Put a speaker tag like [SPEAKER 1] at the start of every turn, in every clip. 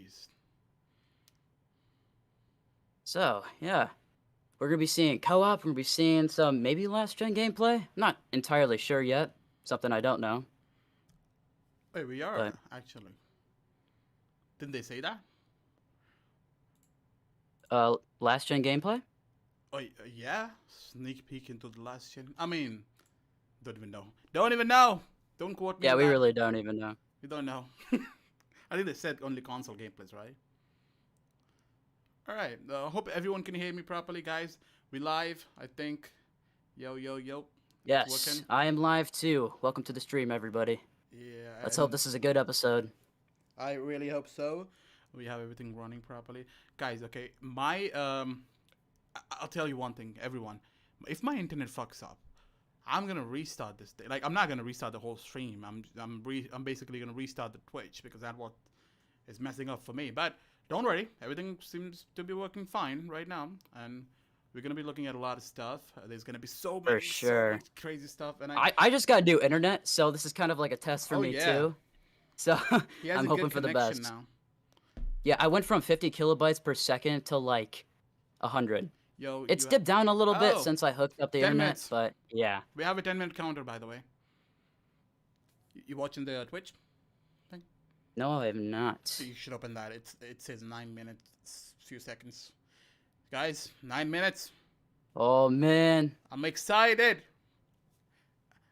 [SPEAKER 1] Jeez.
[SPEAKER 2] So, yeah. We're going to be seeing co-op. We're going to be seeing some maybe last-gen gameplay. I'm not entirely sure yet. Something I don't know.
[SPEAKER 1] Wait, we are,
[SPEAKER 2] But,
[SPEAKER 1] actually. Didn't they say that?
[SPEAKER 2] last-gen gameplay?
[SPEAKER 1] Oh, yeah? Sneak peek into the last gen. I mean, don't even know. Don't even know! Don't quote me
[SPEAKER 2] Yeah,
[SPEAKER 1] on
[SPEAKER 2] we
[SPEAKER 1] that.
[SPEAKER 2] really don't even know.
[SPEAKER 1] We don't know. I think they said only console gameplays, right? Alright, hope everyone can hear me properly, guys. We live, I think. Yo, yo, yo.
[SPEAKER 2] Yes,
[SPEAKER 1] Working.
[SPEAKER 2] I am live too. Welcome to the stream, everybody.
[SPEAKER 1] Yeah.
[SPEAKER 2] Let's hope this is a good episode.
[SPEAKER 1] I really hope so. We have everything running properly. Guys, okay, I'll tell you one thing, everyone. If my internet fucks up, I'm gonna restart this day. Like, I'm not gonna restart the whole stream. I'm basically gonna restart the Twitch because that's what is messing up for me. But don't worry, everything seems to be working fine right now, and we're gonna be looking at a lot of stuff. There's gonna be so much crazy stuff, and
[SPEAKER 2] I just got new internet, so this is kind of like a test for me too. So I'm hoping for the best.
[SPEAKER 1] Now.
[SPEAKER 2] Yeah, I went from 50 kilobytes per second to like 100.
[SPEAKER 1] Yo,
[SPEAKER 2] it's dipped down a little bit since I hooked up the internet,
[SPEAKER 1] minutes.
[SPEAKER 2] But yeah.
[SPEAKER 1] We have a 10-minute counter, by the way. You watching the Twitch thing?
[SPEAKER 2] No, I have not.
[SPEAKER 1] So you should open that. It says 9 minutes, few seconds. Guys, 9 minutes.
[SPEAKER 2] Oh man,
[SPEAKER 1] I'm excited.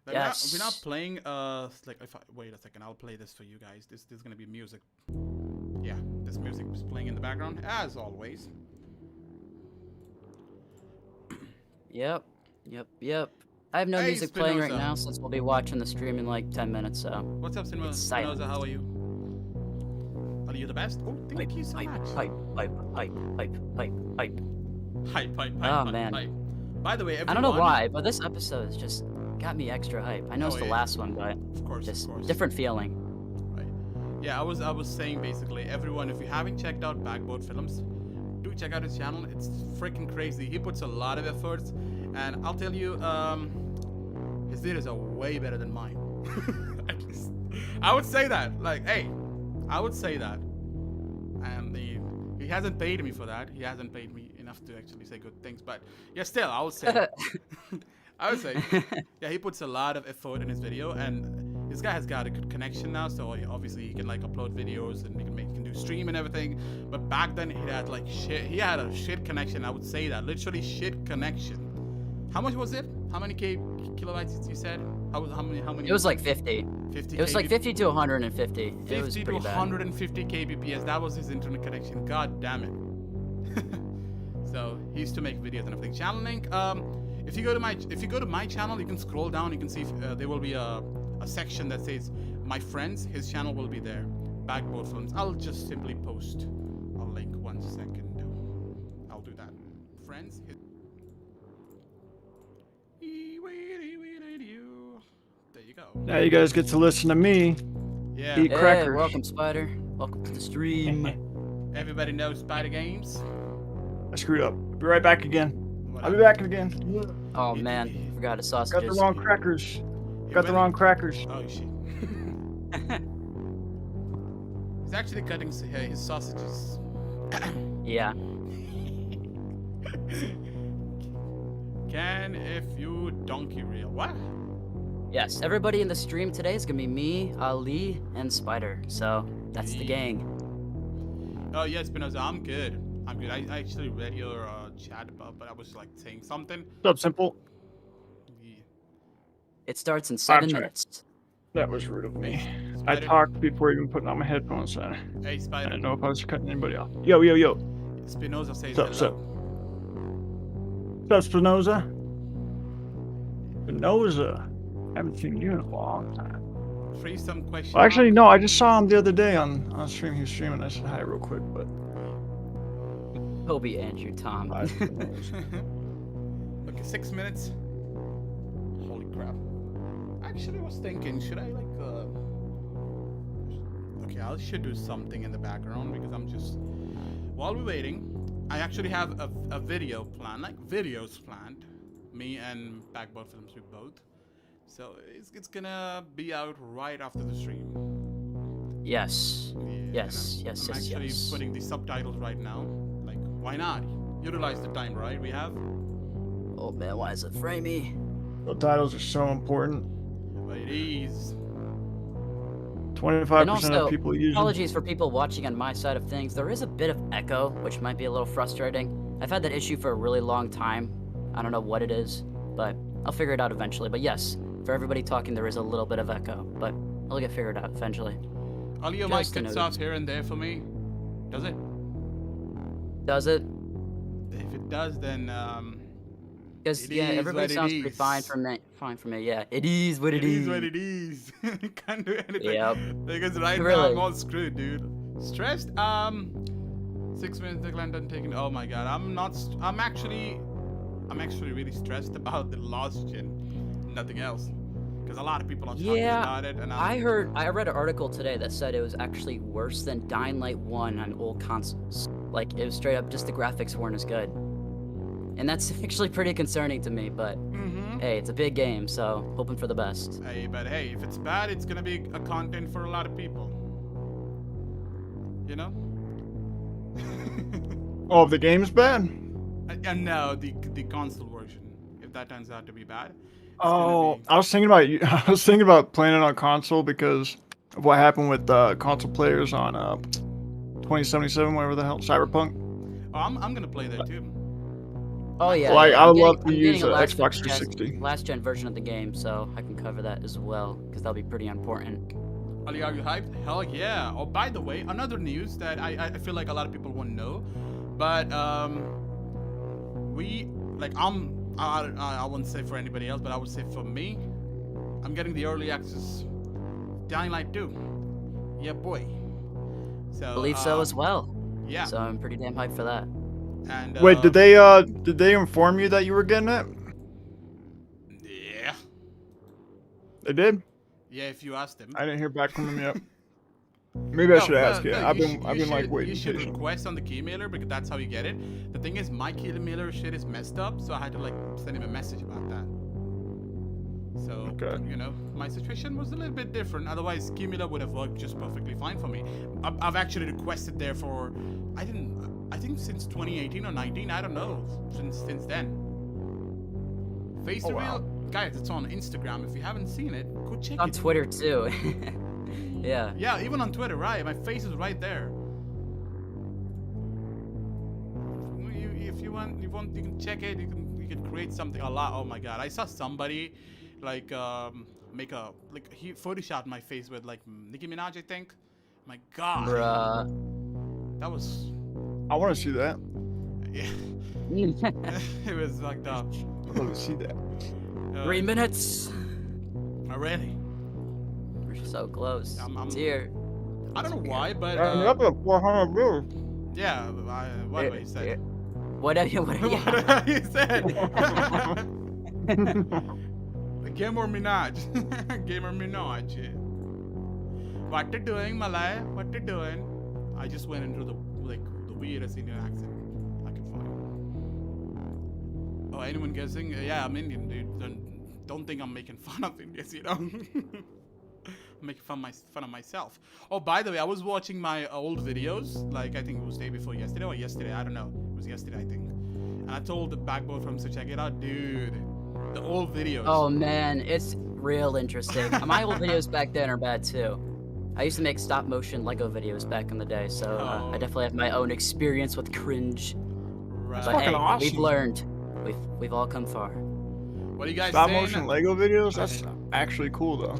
[SPEAKER 1] Like,
[SPEAKER 2] yes.
[SPEAKER 1] We're not playing. Wait a second. I'll play this for you guys. This is gonna be music. Yeah, this music is playing in the background as always.
[SPEAKER 2] Yep. I have no music playing right now since we'll be watching the stream in like 10 minutes, so...
[SPEAKER 1] What's up, Spinoza? How are you? Are you the best? Oh, thank you so much.
[SPEAKER 2] Hype.
[SPEAKER 1] Oh,
[SPEAKER 2] man.
[SPEAKER 1] Hype. By the way, everyone...
[SPEAKER 2] I don't know why, but this episode has just got me extra hype. I know it's the last one, but
[SPEAKER 1] of course,
[SPEAKER 2] different feeling.
[SPEAKER 1] Right. Yeah, I was saying basically, everyone, if you haven't checked out Backboard Films, do check out his channel. It's freaking crazy. He puts a lot of efforts, and I'll tell you, his videos are way better than mine. I would say that. Like, hey, I would say that. And he hasn't paid me for that. He hasn't paid me enough to actually say good things. But yeah, still, I would say. I would say, yeah, he puts a lot of effort in his video, and this guy has got a good connection now, so obviously he can like upload videos and he can do stream and everything. But back then he had like shit. He had a shit connection. I would say that, literally shit connection. How much was it? How many kilobytes you said? How many?
[SPEAKER 2] It was like 50.
[SPEAKER 1] 50.
[SPEAKER 2] It was like 50 to 150.
[SPEAKER 1] 50
[SPEAKER 2] it was
[SPEAKER 1] to 150 kbps. That was his internet connection. God damn it. So he used to make videos and everything. Channel link. If you go to my channel, you can scroll down. You can see there will be a section that says my friends. His channel will be there. Backboard Films. I'll just simply post a link. 1 second. I'll do that. Friends. There you go.
[SPEAKER 3] Now you guys get to listen to me.
[SPEAKER 1] Yeah.
[SPEAKER 3] Eat crackers.
[SPEAKER 2] Welcome, Spider. Welcome to the stream.
[SPEAKER 1] Everybody knows Spider Games.
[SPEAKER 3] I screwed up. I'll be right back again. I'll be back again.
[SPEAKER 2] Oh man, forgot a sausage.
[SPEAKER 3] Got the wrong crackers. Got the wrong crackers.
[SPEAKER 1] Oh shit. He's actually cutting his sausages.
[SPEAKER 2] Yeah.
[SPEAKER 1] Can if you donkey reel. What?
[SPEAKER 2] Yes, everybody in the stream today is gonna be me, Ali, and Spider. So that's the gang.
[SPEAKER 1] Oh yes, Spinoza, I'm good. I actually read your chat about, but I was like saying something.
[SPEAKER 3] What's up, Simple?
[SPEAKER 1] Yeah.
[SPEAKER 2] It starts in 7 minutes.
[SPEAKER 3] That was rude of me.
[SPEAKER 1] Spider.
[SPEAKER 3] I talked before even putting on my headphones.
[SPEAKER 1] Hey, Spider.
[SPEAKER 3] I didn't know if I was cutting anybody off. Yo.
[SPEAKER 1] Spinoza says
[SPEAKER 3] What's up,
[SPEAKER 1] hello.
[SPEAKER 3] What's up, Spinoza? Spinoza. Haven't seen you in a long time.
[SPEAKER 1] Free some questions.
[SPEAKER 3] Well, actually, no. I just saw him the other day on stream. He was streaming. I said hi real quick, but.
[SPEAKER 2] Kobe, Andrew, Tom.
[SPEAKER 1] Okay, 6 minutes. Holy crap. Actually, I was thinking, should I like okay, I should do something in the background because I'm just while we're waiting. I actually have a video plan, like videos planned. Me and Backboard Films, we both. So it's gonna be out right after the stream.
[SPEAKER 2] Yes.
[SPEAKER 1] Yeah,
[SPEAKER 2] Yes,
[SPEAKER 1] and
[SPEAKER 2] yes,
[SPEAKER 1] I'm
[SPEAKER 2] yes,
[SPEAKER 1] actually
[SPEAKER 2] yes.
[SPEAKER 1] putting the subtitles right now. Like, why not? Utilize the time, right? We have.
[SPEAKER 2] Oh man, why is it framey?
[SPEAKER 3] The titles are so important.
[SPEAKER 1] But it is.
[SPEAKER 3] 25%
[SPEAKER 2] And
[SPEAKER 3] of
[SPEAKER 2] also,
[SPEAKER 3] people use them.
[SPEAKER 2] apologies for people watching on my side of things. There is a bit of echo, which might be a little frustrating. I've had that issue for a really long time. I don't know what it is, but I'll figure it out eventually. But yes, for everybody talking, there is a little bit of echo, but it'll get figured out eventually.
[SPEAKER 1] All your mic
[SPEAKER 2] Just a
[SPEAKER 1] cuts
[SPEAKER 2] note.
[SPEAKER 1] off here and there for me. Does it?
[SPEAKER 2] Does it?
[SPEAKER 1] If it does, then
[SPEAKER 2] Because
[SPEAKER 1] It
[SPEAKER 2] yeah,
[SPEAKER 1] is
[SPEAKER 2] everybody
[SPEAKER 1] what it
[SPEAKER 2] sounds pretty fine
[SPEAKER 1] is.
[SPEAKER 2] for me. Fine for me. Yeah, it is what
[SPEAKER 1] it is what it is. Can't do anything.
[SPEAKER 2] Yep.
[SPEAKER 1] Because right now
[SPEAKER 2] Really.
[SPEAKER 1] I'm all screwed, dude. Stressed. 6 minutes Techland taken. Oh my god, I'm not. I'm actually really stressed about the last gen. Nothing else. Because a lot of people are talking
[SPEAKER 2] Yeah,
[SPEAKER 1] about it, and
[SPEAKER 2] I read an article today that said it was actually worse than Dying Light 1 on old consoles. Like, it was straight up just the graphics weren't as good. And that's actually pretty concerning to me, but hey, it's a big game, so hoping for the best.
[SPEAKER 1] Hey, but hey, if it's bad, it's gonna be a content for a lot of people. You know?
[SPEAKER 3] Oh, if the game's bad?
[SPEAKER 1] And no, the console version. If that turns out to be bad.
[SPEAKER 3] Oh,
[SPEAKER 1] be-
[SPEAKER 3] I was thinking about I was thinking about playing it on console because of what happened with console players on 2077, whatever the hell, Cyberpunk.
[SPEAKER 1] Oh, I'm gonna play that too.
[SPEAKER 2] Oh yeah,
[SPEAKER 3] Like,
[SPEAKER 2] yeah,
[SPEAKER 3] I
[SPEAKER 2] I'm
[SPEAKER 3] would
[SPEAKER 2] getting-
[SPEAKER 3] love to
[SPEAKER 2] I'm
[SPEAKER 3] use
[SPEAKER 2] getting a
[SPEAKER 3] a
[SPEAKER 2] last
[SPEAKER 3] Xbox
[SPEAKER 2] gen-
[SPEAKER 3] 360.
[SPEAKER 2] last gen version of the game, so I can cover that as well, because that'll be pretty important.
[SPEAKER 1] Ali, are you hyped? Hell yeah. Oh, by the way, another news that I feel like a lot of people won't know, but we like I wouldn't say for anybody else, but I would say for me, I'm getting the early access Dying Light 2. Yeah, boy. So
[SPEAKER 2] I believe so as well.
[SPEAKER 1] Yeah.
[SPEAKER 2] So I'm pretty damn hyped for that.
[SPEAKER 1] And
[SPEAKER 3] Wait, did they inform you that you were getting it?
[SPEAKER 1] Yeah.
[SPEAKER 3] They did?
[SPEAKER 1] Yeah, if you ask them.
[SPEAKER 3] I didn't hear back from them yet. Maybe I should ask. Yeah,
[SPEAKER 1] no,
[SPEAKER 3] I've
[SPEAKER 1] you
[SPEAKER 3] been like
[SPEAKER 1] should-
[SPEAKER 3] waiting.
[SPEAKER 1] You should
[SPEAKER 3] patiently.
[SPEAKER 1] request on the key mailer because that's how you get it. The thing is, my key mailer shit is messed up, so I had to like send him a message about that. So
[SPEAKER 3] Okay.
[SPEAKER 1] you know, my situation was a little bit different. Otherwise, key mailer would have worked just perfectly fine for me. I've actually requested there for I think since 2018 or 19. I don't know since then. Face
[SPEAKER 3] Oh,
[SPEAKER 1] reveal,
[SPEAKER 3] wow.
[SPEAKER 1] guys. It's on Instagram. If you haven't seen it, go check
[SPEAKER 2] On
[SPEAKER 1] it.
[SPEAKER 2] Twitter too. Yeah.
[SPEAKER 1] Yeah, even on Twitter, right? My face is right there. If you want, you can check it. You can create something a lot. Oh my god, I saw somebody like make a he photoshopped my face with like Nicki Minaj, I think. My god,
[SPEAKER 2] Bruh.
[SPEAKER 1] that was
[SPEAKER 3] I want to see that.
[SPEAKER 1] yeah. It was like the
[SPEAKER 3] I want to see that.
[SPEAKER 2] 3 minutes.
[SPEAKER 1] already.
[SPEAKER 2] We're so close.
[SPEAKER 1] I'm-
[SPEAKER 2] It's here.
[SPEAKER 1] I don't know why, but
[SPEAKER 3] You're up at 400 views.
[SPEAKER 1] yeah. What do you say?
[SPEAKER 2] Whatever you
[SPEAKER 1] What you said? Gamer Minaj. Gamer Minaj. Yeah. What you doing, Malay? What you doing? I just went into the weirdest Indian accent I could find. Oh, anyone guessing? Yeah, I'm Indian, dude. Don't think I'm making fun of Indians, you know? I'm making fun of myself. Oh, by the way, I was watching my old videos. Like, I think it was day before yesterday or yesterday. I don't know. It was yesterday, I think. And I told the backbone from to check it out, dude. The old videos.
[SPEAKER 2] Oh man, it's real interesting. My old videos back then are bad too. I used to make stop motion Lego videos back in the day, so I definitely have my own experience with cringe.
[SPEAKER 1] Right.
[SPEAKER 2] But
[SPEAKER 3] fucking
[SPEAKER 2] hey,
[SPEAKER 3] awesome.
[SPEAKER 2] we've learned. We've all come far.
[SPEAKER 1] What do you guys
[SPEAKER 3] Stop
[SPEAKER 1] saying?
[SPEAKER 3] motion Lego videos? That's actually cool though.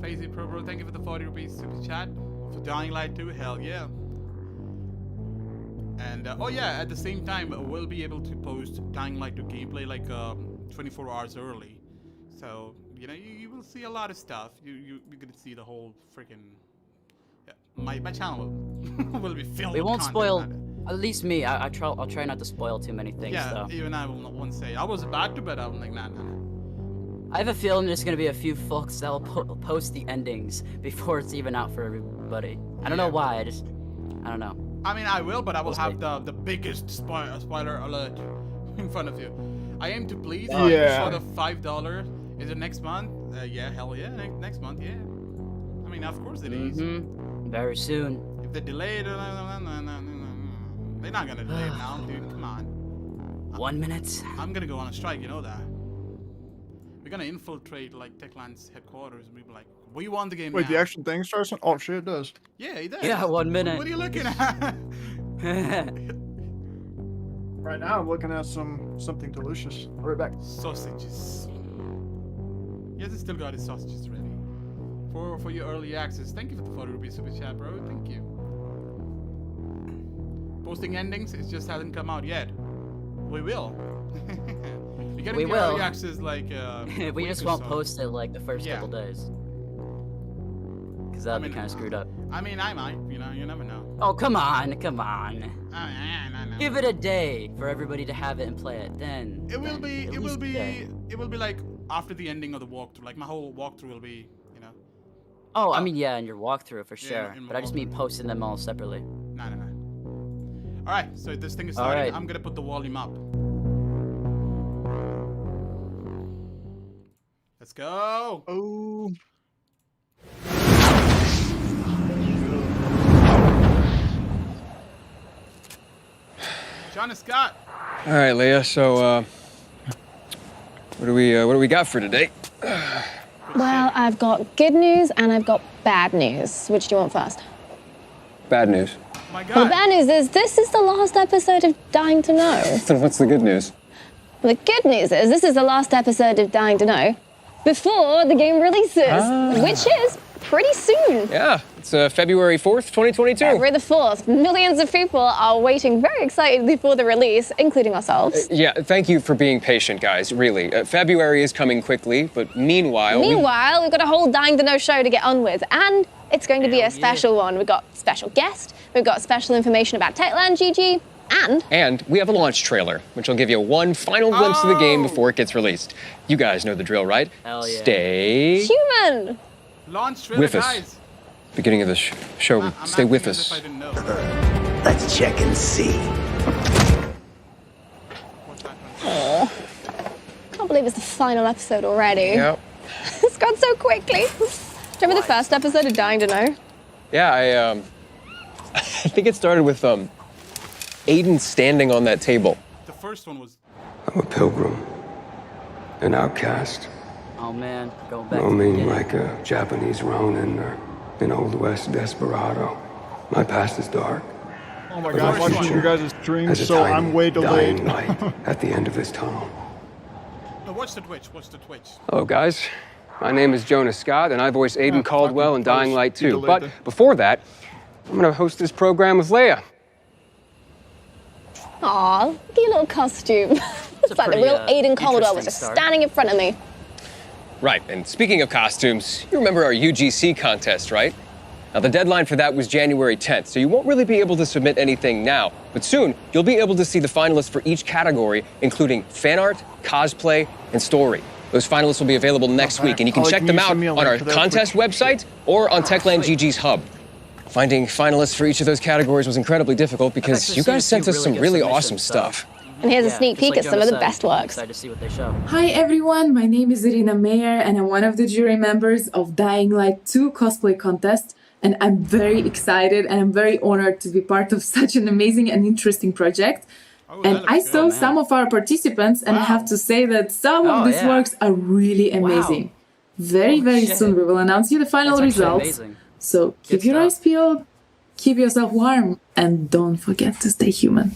[SPEAKER 1] Fazy Pro Bro, thank you for the 40 rupees super chat. For Dying Light 2, hell yeah. And oh yeah, at the same time, we'll be able to post Dying Light 2 gameplay like 24 hours early. So, you know, you will see a lot of stuff. You're gonna see the whole freaking... Yeah, my channel will be filled
[SPEAKER 2] We
[SPEAKER 1] with
[SPEAKER 2] won't
[SPEAKER 1] content
[SPEAKER 2] spoil.
[SPEAKER 1] about it.
[SPEAKER 2] At least me. I'll try not to spoil too many things
[SPEAKER 1] Yeah,
[SPEAKER 2] though.
[SPEAKER 1] even I won't say. I was about to, but I'm like, nah.
[SPEAKER 2] I have a feeling there's gonna be a few folks that will post the endings before it's even out for everybody. I don't know why. I don't know.
[SPEAKER 1] I mean, I will, but I will
[SPEAKER 2] We'll
[SPEAKER 1] have
[SPEAKER 2] see.
[SPEAKER 1] the biggest spoiler alert in front of you. I aim to please.
[SPEAKER 3] Yeah.
[SPEAKER 1] For the $5. Is it next month? Yeah, hell yeah. Next month, yeah. mean, of course it is.
[SPEAKER 2] Very soon.
[SPEAKER 1] If they delay it, they're not gonna delay it now, dude. Come on.
[SPEAKER 2] 1 minute.
[SPEAKER 1] I'm gonna go on a strike, you know that. We're gonna infiltrate like Techland's headquarters and we'll be like, we won the game
[SPEAKER 3] Wait,
[SPEAKER 1] now.
[SPEAKER 3] the actual thing starts on? Oh shit, it does.
[SPEAKER 1] Yeah, it does.
[SPEAKER 2] Yeah, 1 minute.
[SPEAKER 1] What are you looking at?
[SPEAKER 3] Right now I'm looking at something delicious. I'll be right back.
[SPEAKER 1] Sausages. Yes, it still got his sausages ready. For your early access. Thank you for the 40 rupees super chat, bro. Thank you. Posting endings, it just hasn't come out yet. We will. You're getting
[SPEAKER 2] We
[SPEAKER 1] the
[SPEAKER 2] will.
[SPEAKER 1] early access like
[SPEAKER 2] We just won't post it like the first
[SPEAKER 1] Yeah.
[SPEAKER 2] couple days. Because that'd be kind of screwed up.
[SPEAKER 1] I mean, I might, you know, you never know.
[SPEAKER 2] Oh, come on, come on.
[SPEAKER 1] No.
[SPEAKER 2] Give it a day for everybody to have it and play it. Then
[SPEAKER 1] It will
[SPEAKER 2] then
[SPEAKER 1] be.
[SPEAKER 2] at
[SPEAKER 1] It will
[SPEAKER 2] least a day.
[SPEAKER 1] be. It will be like after the ending of the walkthrough. Like my whole walkthrough will be, you know.
[SPEAKER 2] Oh, I mean, yeah, in your walkthrough for
[SPEAKER 1] Yeah,
[SPEAKER 2] sure.
[SPEAKER 1] in my
[SPEAKER 2] But I just mean
[SPEAKER 1] walkthrough.
[SPEAKER 2] posting them all separately.
[SPEAKER 1] No. All right. So this thing is
[SPEAKER 2] All
[SPEAKER 1] starting.
[SPEAKER 2] right.
[SPEAKER 1] I'm gonna put the volume up. Let's go.
[SPEAKER 3] Oh.
[SPEAKER 1] John and Scott.
[SPEAKER 4] All right, Leah. So, what do we got for today?
[SPEAKER 5] Well, I've got good news and I've got bad news. Which do you want first?
[SPEAKER 4] Bad news.
[SPEAKER 1] Oh my
[SPEAKER 5] The
[SPEAKER 1] God.
[SPEAKER 5] bad news is this is the last episode of Dying to Know.
[SPEAKER 4] Then what's the good news?
[SPEAKER 5] The good news is this is the last episode of Dying to Know before the game releases, which is pretty soon.
[SPEAKER 4] Yeah, it's February 4th, 2022.
[SPEAKER 5] February the 4th. Millions of people are waiting very excitedly for the release, including ourselves.
[SPEAKER 4] Yeah, thank you for being patient, guys. Really, February is coming quickly, but meanwhile,
[SPEAKER 5] Meanwhile, we've got a whole Dying to Know show to get on with, and it's going to be a special one. We've got special guest, we've got special information about Techland GG,
[SPEAKER 4] and we have a launch trailer, which will give you one final glimpse of the game before it gets released. You guys know the drill, right?
[SPEAKER 2] Hell yeah.
[SPEAKER 4] Stay
[SPEAKER 5] human.
[SPEAKER 1] Launch trailer,
[SPEAKER 4] with us.
[SPEAKER 1] guys.
[SPEAKER 4] Beginning of the show,
[SPEAKER 1] I'm
[SPEAKER 4] stay
[SPEAKER 1] asking
[SPEAKER 4] with
[SPEAKER 1] as if
[SPEAKER 4] us.
[SPEAKER 1] I didn't know.
[SPEAKER 6] Let's check and see.
[SPEAKER 1] What's that?
[SPEAKER 5] Aw. Can't believe it's the final episode already.
[SPEAKER 4] Yep.
[SPEAKER 5] It's gone so quickly. Do you remember the first episode of Dying to Know?
[SPEAKER 4] Yeah, I think it started with Aiden standing on that table.
[SPEAKER 1] The first one was.
[SPEAKER 7] I'm a pilgrim, an outcast,
[SPEAKER 2] Oh man, going back to the
[SPEAKER 7] roaming
[SPEAKER 2] beginning.
[SPEAKER 7] like a Japanese Ronin or an Old West desperado. My past is dark.
[SPEAKER 3] Oh my
[SPEAKER 7] But
[SPEAKER 3] god,
[SPEAKER 7] my
[SPEAKER 3] I'm watching
[SPEAKER 7] future
[SPEAKER 3] you guys' stream,
[SPEAKER 7] has a
[SPEAKER 3] so
[SPEAKER 7] tiny,
[SPEAKER 3] I'm way delayed.
[SPEAKER 7] dying light at the end of this tunnel.
[SPEAKER 1] No, watch the Twitch. Watch the Twitch.
[SPEAKER 4] Hello, guys. My name is Jonas Scott, and I voice
[SPEAKER 3] Yeah,
[SPEAKER 4] Aiden Caldwell
[SPEAKER 3] fucking
[SPEAKER 4] in Dying
[SPEAKER 3] post.
[SPEAKER 4] Light
[SPEAKER 3] You
[SPEAKER 4] 2.
[SPEAKER 3] delayed
[SPEAKER 4] But
[SPEAKER 3] that.
[SPEAKER 4] before that, I'm going to host this program with Leia.
[SPEAKER 5] Aw, look at your little costume. It's like the
[SPEAKER 2] pretty,
[SPEAKER 5] real Aiden Caldwell
[SPEAKER 2] interesting
[SPEAKER 5] was just
[SPEAKER 2] start.
[SPEAKER 5] standing in front of me.
[SPEAKER 4] Right, and speaking of costumes, you remember our UGC contest, right? Now, the deadline for that was January 10th, so you won't really be able to submit anything now. But soon, you'll be able to see the finalists for each category, including fan art, cosplay, and story. Those finalists will be available next week, and you can
[SPEAKER 3] Ollie,
[SPEAKER 4] check
[SPEAKER 3] can
[SPEAKER 4] them
[SPEAKER 3] you
[SPEAKER 4] out
[SPEAKER 3] send me a
[SPEAKER 4] on
[SPEAKER 3] link
[SPEAKER 4] our
[SPEAKER 3] for that
[SPEAKER 4] contest
[SPEAKER 3] Twitch?
[SPEAKER 4] website or on Techland GG's hub. Finding finalists for each of those categories was incredibly difficult because
[SPEAKER 2] actually
[SPEAKER 4] you
[SPEAKER 2] seen a
[SPEAKER 4] guys sent
[SPEAKER 2] few
[SPEAKER 4] us some
[SPEAKER 2] really
[SPEAKER 4] really
[SPEAKER 2] good
[SPEAKER 4] awesome
[SPEAKER 2] submissions, so-
[SPEAKER 4] stuff.
[SPEAKER 5] And here's a
[SPEAKER 2] Yeah,
[SPEAKER 5] sneak
[SPEAKER 2] just
[SPEAKER 5] peek
[SPEAKER 2] like
[SPEAKER 5] at some of
[SPEAKER 2] Jonas
[SPEAKER 5] the
[SPEAKER 2] said,
[SPEAKER 5] best works.
[SPEAKER 2] Excited to see what they show.
[SPEAKER 8] Hi everyone, my name is Irina Meyer and I'm one of the jury members of Dying Light 2 cosplay contest, and I'm very excited and I'm very honored to be part of such an amazing and interesting project.
[SPEAKER 1] Oh,
[SPEAKER 8] And
[SPEAKER 1] that
[SPEAKER 8] I
[SPEAKER 1] looks
[SPEAKER 8] saw
[SPEAKER 1] good.
[SPEAKER 8] some of our participants and I have to say that some
[SPEAKER 2] Oh,
[SPEAKER 8] of these
[SPEAKER 2] yeah.
[SPEAKER 8] works are really amazing. Very, very
[SPEAKER 2] shit.
[SPEAKER 8] soon we will announce you the final
[SPEAKER 2] That's actually
[SPEAKER 8] results.
[SPEAKER 2] amazing.
[SPEAKER 8] So keep
[SPEAKER 2] Good
[SPEAKER 8] your
[SPEAKER 2] stuff.
[SPEAKER 8] eyes peeled, keep yourself warm, and don't forget to stay human.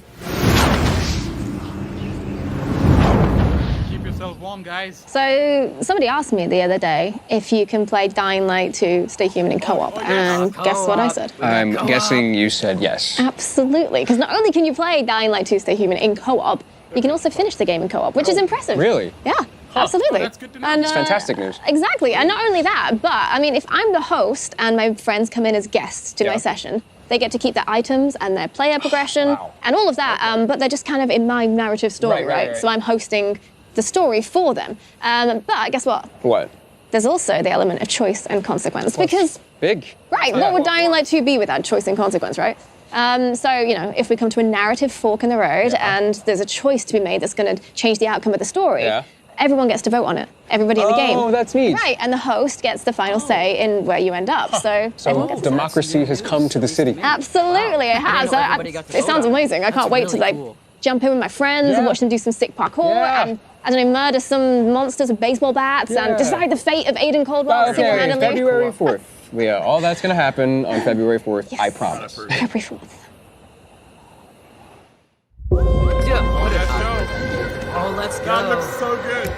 [SPEAKER 1] Keep yourself warm, guys.
[SPEAKER 5] So somebody asked me the other day if you can play Dying Light to Stay Human in co-op,
[SPEAKER 1] Oh, yeah.
[SPEAKER 5] and guess what I
[SPEAKER 2] Co-op.
[SPEAKER 5] said?
[SPEAKER 4] I'm guessing you said yes.
[SPEAKER 5] Absolutely, because not only can you play Dying Light 2 Stay Human in co-op, you can also finish the game in co-op, which is impressive.
[SPEAKER 4] Really?
[SPEAKER 5] Yeah, absolutely.
[SPEAKER 1] Oh, that's good to know.
[SPEAKER 5] And,
[SPEAKER 4] That's fantastic news.
[SPEAKER 5] Exactly, and not only that, but I mean, if I'm the host and my friends come in as guests to my
[SPEAKER 4] Yeah.
[SPEAKER 5] session, they get to keep their items and their player progression
[SPEAKER 4] Wow.
[SPEAKER 5] and all of that, but they're just kind of in my narrative story,
[SPEAKER 4] Right.
[SPEAKER 5] So I'm hosting the story for them. But guess what?
[SPEAKER 4] What?
[SPEAKER 5] There's also the element of choice and consequence, because
[SPEAKER 4] Big.
[SPEAKER 5] right, what would Dying Light 2 be without choice and consequence, right? So, you know, if we come to a narrative fork in the road and there's a choice to be made that's going to change the outcome of the story,
[SPEAKER 4] Yeah.
[SPEAKER 5] everyone gets to vote on it. Everybody in the game.
[SPEAKER 4] Oh, that's neat.
[SPEAKER 5] Right, and the host gets the final say in where you end up. So everyone gets
[SPEAKER 4] democracy has come to the city.
[SPEAKER 5] Absolutely, it has. It sounds amazing. I can't wait to like jump in with my friends and watch them do some sick parkour and I don't know, murder some monsters with baseball bats and decide the fate of Aidan Caldwell single-handedly.
[SPEAKER 4] February 4th. Yeah, all that's going to happen on February 4th, I promise.
[SPEAKER 5] February 4th.
[SPEAKER 2] Oh, let's go.
[SPEAKER 1] That looks so good.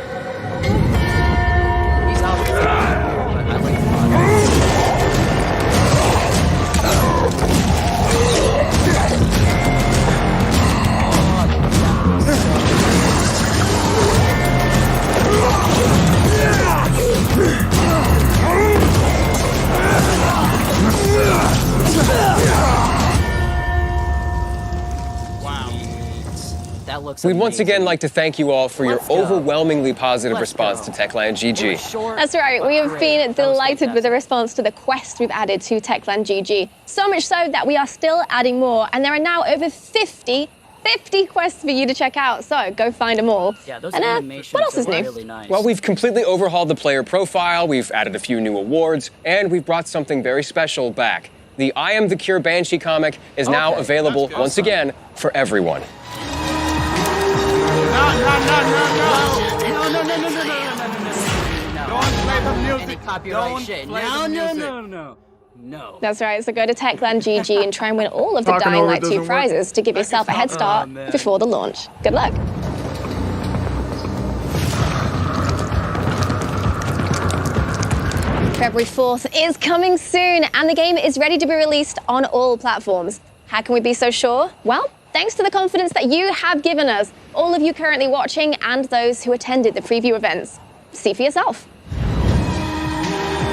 [SPEAKER 2] He's out. I like the That looks
[SPEAKER 4] We'd
[SPEAKER 2] amazing.
[SPEAKER 4] once again like to thank you all for your overwhelmingly positive response to Techland GG.
[SPEAKER 5] That's right, we have been delighted with the response to the quest we've added to Techland GG. So much so that we are still adding more, and there are now over 50 quests for you to check out, so go find them all.
[SPEAKER 2] Yeah, those
[SPEAKER 5] and
[SPEAKER 2] animations
[SPEAKER 5] what else is
[SPEAKER 2] are
[SPEAKER 5] new?
[SPEAKER 2] really nice.
[SPEAKER 4] Well, we've completely overhauled the player profile, we've added a few new awards, and we've brought something very special back. The I Am the Cure Banshee comic is now available once again for everyone.
[SPEAKER 1] Don't play the music.
[SPEAKER 2] Copyright shit. No.
[SPEAKER 5] That's right, so go to Techland GG and try and win all of the Dying Light 2 prizes to give yourself a head start before the launch. Good luck. February 4th is coming soon, and the game is ready to be released on all platforms. How can we be so sure? Well, thanks to the confidence that you have given us, all of you currently watching and those who attended the preview events. See for yourself.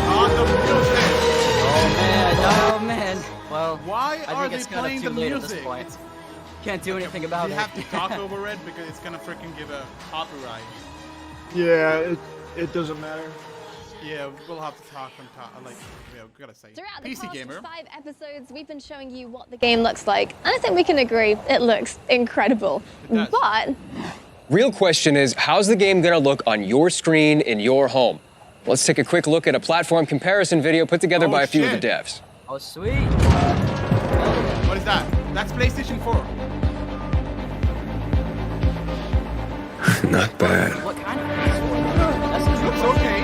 [SPEAKER 1] On the music.
[SPEAKER 2] Oh man. Well,
[SPEAKER 1] Why
[SPEAKER 2] I
[SPEAKER 1] are
[SPEAKER 2] think
[SPEAKER 1] they
[SPEAKER 2] it's kind
[SPEAKER 1] playing
[SPEAKER 2] of
[SPEAKER 1] the
[SPEAKER 2] too late at
[SPEAKER 1] music?
[SPEAKER 2] this point.
[SPEAKER 1] It's-
[SPEAKER 2] Can't do anything about
[SPEAKER 1] You
[SPEAKER 2] it.
[SPEAKER 1] have to talk over it because it's gonna freaking give a copyright.
[SPEAKER 3] Yeah, it doesn't matter.
[SPEAKER 1] Yeah, we'll have to talk on top. Like, yeah, we gotta say.
[SPEAKER 5] Throughout the
[SPEAKER 1] PC
[SPEAKER 5] past
[SPEAKER 1] gamer.
[SPEAKER 5] 5 episodes, we've been showing you what the game looks like, and I think we can agree it looks incredible.
[SPEAKER 1] does.
[SPEAKER 5] But
[SPEAKER 4] Real question is, how's the game gonna look on your screen in your home? Let's take a quick look at a platform comparison video put together by a few of the devs.
[SPEAKER 2] Oh sweet.
[SPEAKER 1] What is that? That's PlayStation 4.
[SPEAKER 7] Not bad.
[SPEAKER 2] What kind of That's
[SPEAKER 1] Looks okay.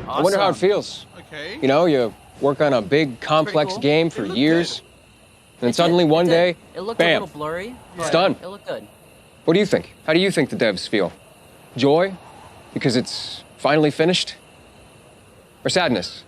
[SPEAKER 4] I wonder how it feels.
[SPEAKER 1] Okay.
[SPEAKER 4] You know, you work on a big, complex
[SPEAKER 1] cool.
[SPEAKER 4] game for
[SPEAKER 1] It looked
[SPEAKER 4] years, and then suddenly one day,
[SPEAKER 2] it looked
[SPEAKER 4] bam,
[SPEAKER 2] a little blurry.
[SPEAKER 4] it's
[SPEAKER 2] but
[SPEAKER 4] done.
[SPEAKER 2] It looked good.
[SPEAKER 4] What do you think? How do you think the devs feel? Joy, because it's finally finished? Or sadness,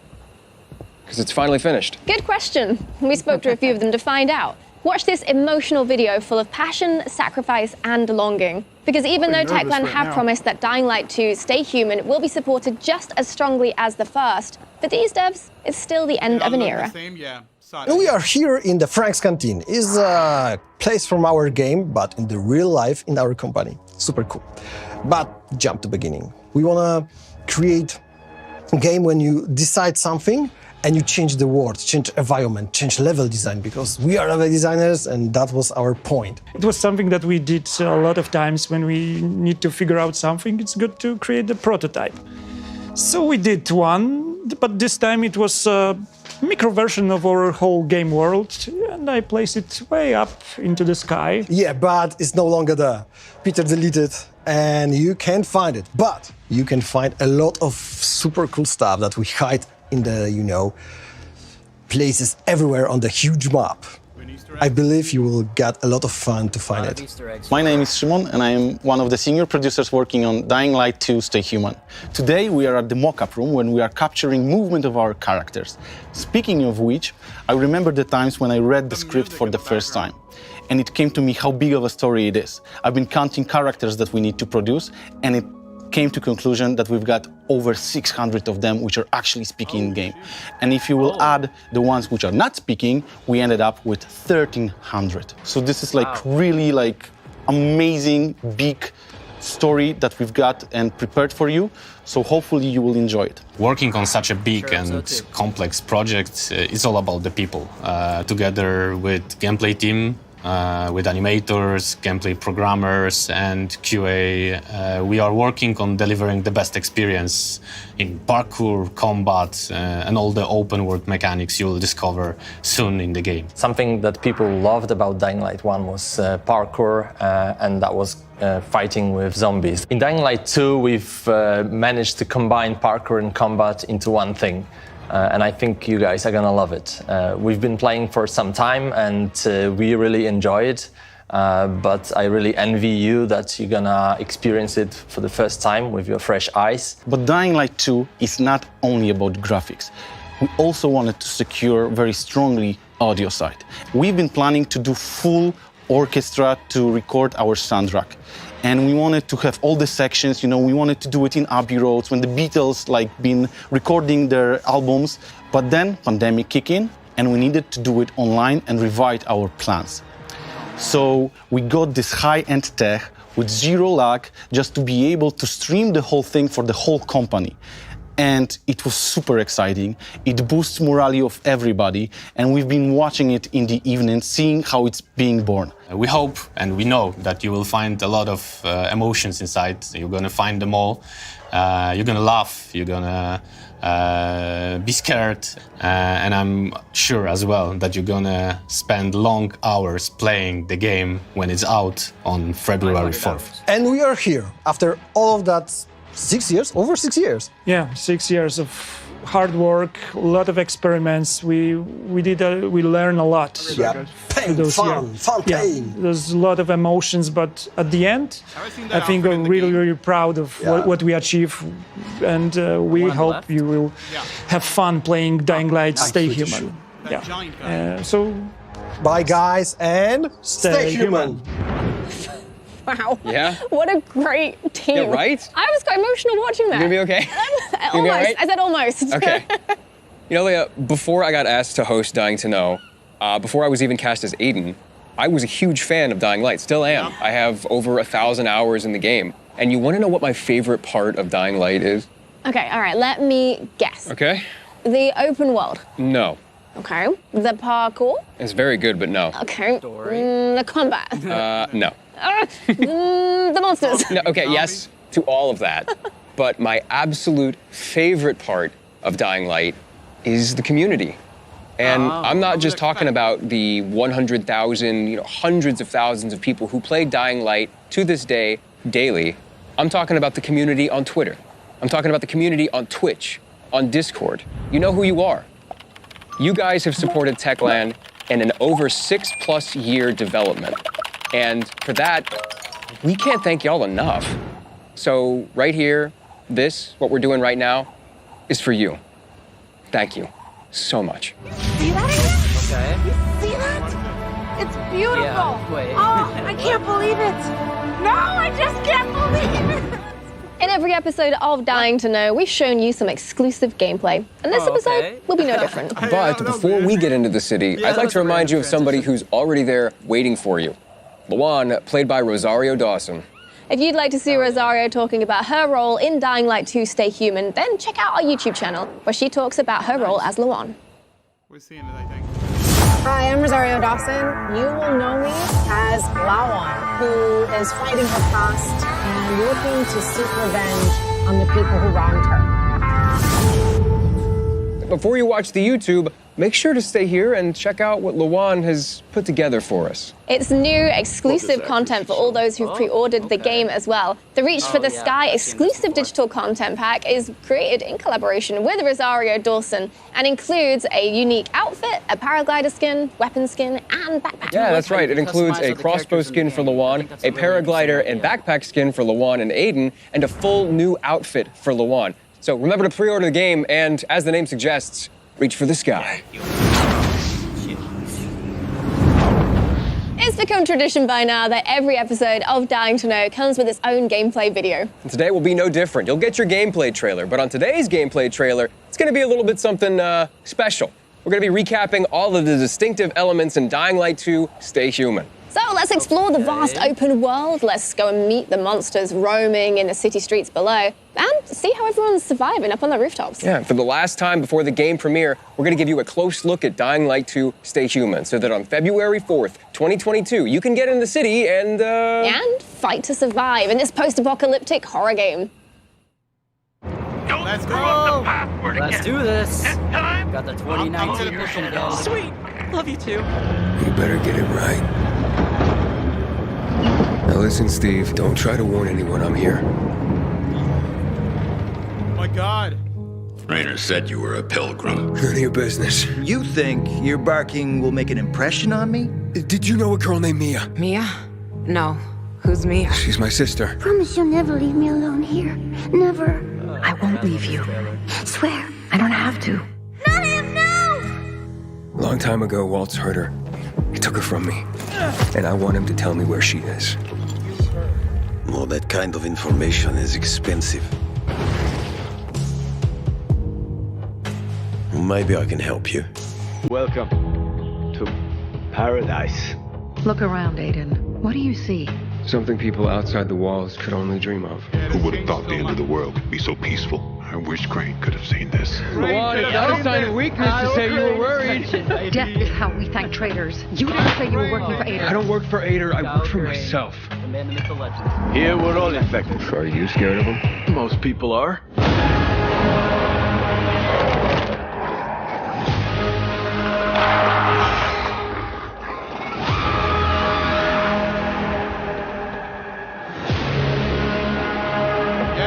[SPEAKER 4] because it's finally finished?
[SPEAKER 5] good question. We spoke to a few of them to find out. Watch this emotional video full of passion, sacrifice, and longing. Because even though
[SPEAKER 3] Pretty nervous
[SPEAKER 5] Techland
[SPEAKER 3] right
[SPEAKER 5] have
[SPEAKER 3] now.
[SPEAKER 5] promised that Dying Light 2 Stay Human will be supported just as strongly as the first, for these devs, it's still the end of an
[SPEAKER 1] Look
[SPEAKER 5] era.
[SPEAKER 1] the same, yeah. Sorry.
[SPEAKER 9] We are here in the Frank's Canteen. It's a place from our game, but in the real life in our company. Super cool. But jump to beginning. We wanna create a game when you decide something and you change the world, change environment, change level design, because we are level designers and that was our point.
[SPEAKER 10] It was something that we did a lot of times when we need to figure out something. It's good to create a prototype. So we did one, but this time it was a micro version of our whole game world, and I placed it way up into the sky.
[SPEAKER 9] Yeah, but it's no longer there. Peter deleted and you can't find it. But you can find a lot of super cool stuff that we hide in the, places everywhere on the huge map.
[SPEAKER 1] An Easter
[SPEAKER 9] I believe you will get a lot of fun to find it.
[SPEAKER 2] Easter eggs.
[SPEAKER 11] My name is Szymon, and I am one of the senior producers working on Dying Light 2 Stay Human. Today we are at the mock-up room when we are capturing movement of our characters. Speaking of which, I remember the times when I read the script for the first time. And it came to me how big of a story it is. I've been counting characters that we need to produce, and it came to conclusion that we've got over 600 of them which are actually speaking in game. And if you will add the ones which are not speaking, we ended up with 1,300. So this is like really like amazing big story that we've got and prepared for you. So hopefully you will enjoy it.
[SPEAKER 12] Working on such a big and complex project is all about the people. Together with gameplay team, with animators, gameplay programmers, and QA, we are working on delivering the best experience in parkour, combat, and all the open world mechanics you will discover soon in the game.
[SPEAKER 13] Something that people loved about Dying Light 1 was parkour, and that was fighting with zombies. In Dying Light 2, we've managed to combine parkour and combat into one thing. And I think you guys are gonna love it. We've been playing for some time and we really enjoy it. But I really envy you that you're gonna experience it for the first time with your fresh eyes.
[SPEAKER 11] But Dying Light 2 is not only about graphics. We also wanted to secure very strongly audio side. We've been planning to do full orchestra to record our soundtrack. And we wanted to have all the sections, you know, we wanted to do it in Abbey Roads when the Beatles like been recording their albums. But then pandemic kicked in and we needed to do it online and revise our plans. So we got this high-end tech with zero lag just to be able to stream the whole thing for the whole company. And it was super exciting. It boosts morale of everybody. And we've been watching it in the evening, seeing how it's being born.
[SPEAKER 12] We hope and we know that you will find a lot of emotions inside. You're gonna find them all. You're gonna laugh, you're gonna be scared. And I'm sure as well that you're gonna spend long hours playing the game when it's out on February 4th.
[SPEAKER 9] And we are here after all of that 6 years, over 6 years.
[SPEAKER 10] Yeah, 6 years of hard work, a lot of experiments. We learned a lot.
[SPEAKER 9] Yeah, pain, fun pain.
[SPEAKER 10] There's a lot of emotions, but at the end, I think we're really proud of what we achieved, and we hope you will have fun playing Dying Light Stay Human. Yeah. So,
[SPEAKER 9] bye guys, and
[SPEAKER 10] stay human.
[SPEAKER 5] Wow.
[SPEAKER 4] Yeah?
[SPEAKER 5] What a great team.
[SPEAKER 4] Yeah, right?
[SPEAKER 5] I was quite emotional watching that.
[SPEAKER 4] You gonna be okay?
[SPEAKER 5] Almost.
[SPEAKER 4] Right?
[SPEAKER 5] I said almost.
[SPEAKER 4] Okay. You know, Leah, before I got asked to host Dying to Know, before I was even cast as Aiden, I was a huge fan of Dying Light, still am. I have over 1,000 hours in the game. And you wanna know what my favorite part of Dying Light is?
[SPEAKER 5] Okay, all right, let me guess.
[SPEAKER 4] Okay.
[SPEAKER 5] The open world.
[SPEAKER 4] No.
[SPEAKER 5] Okay. The parkour.
[SPEAKER 4] It's very good, but no.
[SPEAKER 5] Okay. The combat.
[SPEAKER 4] No.
[SPEAKER 5] The monsters.
[SPEAKER 4] No, okay, yes to all of that. But my absolute favorite part of Dying Light is the community. And I'm not just talking about the 100,000, hundreds of thousands of people who play Dying Light to this day, daily. I'm talking about the community on Twitter. I'm talking about the community on Twitch, on Discord. You know who you are. You guys have supported Techland in an over 6+ year development. And for that, we can't thank y'all enough. So right here, what we're doing right now, is for you. Thank you so much.
[SPEAKER 14] See that?
[SPEAKER 2] Okay.
[SPEAKER 14] You see that? It's beautiful.
[SPEAKER 2] Yeah, wait.
[SPEAKER 14] Oh, I can't believe it. No, I just can't believe it.
[SPEAKER 5] In every episode of Dying to Know, we've shown you some exclusive gameplay. And this episode will be no different.
[SPEAKER 4] But before we get into the city, I'd like to remind you of somebody who's already there waiting for you. Lawan, played by Rosario Dawson.
[SPEAKER 5] If you'd like to see Rosario talking about her role in Dying Light 2 Stay Human, then check out our YouTube channel, where she talks about her role as Lawan.
[SPEAKER 1] We're seeing it, I think.
[SPEAKER 15] Hi, I'm Rosario Dawson. You will know me as Lawan, who is fighting her past and looking to seek revenge on the people who wronged her.
[SPEAKER 4] before you watch the YouTube, make sure to stay here and check out what Lawan has put together for us.
[SPEAKER 5] It's new exclusive content for all those who've pre-ordered the game as well. The Reach for the Sky exclusive digital content pack is created in collaboration with Rosario Dawson and includes a unique outfit, a paraglider skin, weapon skin, and backpack.
[SPEAKER 4] Yeah, that's right. It includes a crossbow skin for Lawan, a paraglider and backpack skin for Lawan and Aiden, and a full new outfit for Lawan. So remember to pre-order the game and, as the name suggests, reach for the sky.
[SPEAKER 5] It's become tradition by now that every episode of Dying to Know comes with its own gameplay video.
[SPEAKER 4] And today will be no different. You'll get your gameplay trailer, but on today's gameplay trailer, it's going to be a little bit something special. We're going to be recapping all of the distinctive elements in Dying Light 2 Stay Human.
[SPEAKER 5] So let's explore the vast open world. Let's go and meet the monsters roaming in the city streets below and see how everyone's surviving up on the rooftops.
[SPEAKER 4] Yeah, for the last time before the game premiere, we're going to give you a close look at Dying Light 2 Stay Human so that on February 4th, 2022, you can get in the city and
[SPEAKER 5] fight to survive in this post-apocalyptic horror game.
[SPEAKER 1] Let's go!
[SPEAKER 2] Let's do this. Got the 2019 mission again.
[SPEAKER 16] Sweet. Love you too.
[SPEAKER 7] You better get it right. Now listen, Steve, don't try to warn anyone I'm here.
[SPEAKER 1] Oh my God.
[SPEAKER 17] Rainer said you were a pilgrim.
[SPEAKER 7] None of your business.
[SPEAKER 6] You think your barking will make an impression on me?
[SPEAKER 7] Did you know a girl named Mia?
[SPEAKER 18] Mia? No. Who's Mia?
[SPEAKER 7] She's my sister.
[SPEAKER 19] Promise you'll never leave me alone here. Never.
[SPEAKER 18] I won't leave you.
[SPEAKER 19] Swear.
[SPEAKER 18] I don't have to.
[SPEAKER 19] Not him, no!
[SPEAKER 7] Long time ago, Waltz hurt her. He took her from me. And I want him to tell me where she is.
[SPEAKER 17] Well, that kind of information is expensive. Maybe I can help you.
[SPEAKER 6] Welcome to paradise.
[SPEAKER 18] Look around, Aiden. What do you see?
[SPEAKER 7] Something people outside the walls could only dream of.
[SPEAKER 20] Who would have thought the end of the world could be so peaceful? I wish Crane could have seen this.
[SPEAKER 4] Lawan, it's not a sign of weakness to say you were worried.
[SPEAKER 18] Death is how we thank traitors. You didn't say you were working for Aidan.
[SPEAKER 7] I don't work for Aidan, I work for myself.
[SPEAKER 6] Here we're all infected.
[SPEAKER 7] Are you scared of him?
[SPEAKER 6] Most people are.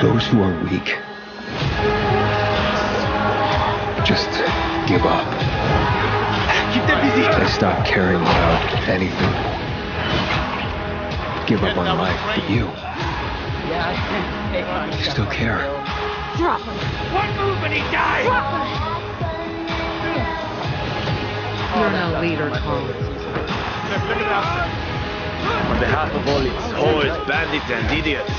[SPEAKER 7] Those who are weak just give up.
[SPEAKER 6] Keep them busy.
[SPEAKER 7] They stop caring about anything. Give up on life, but you still care.
[SPEAKER 14] Drop him. One move and he dies. Drop him.
[SPEAKER 18] You're no leader, Tom.
[SPEAKER 6] On behalf of all its whores, bandits, and idiots,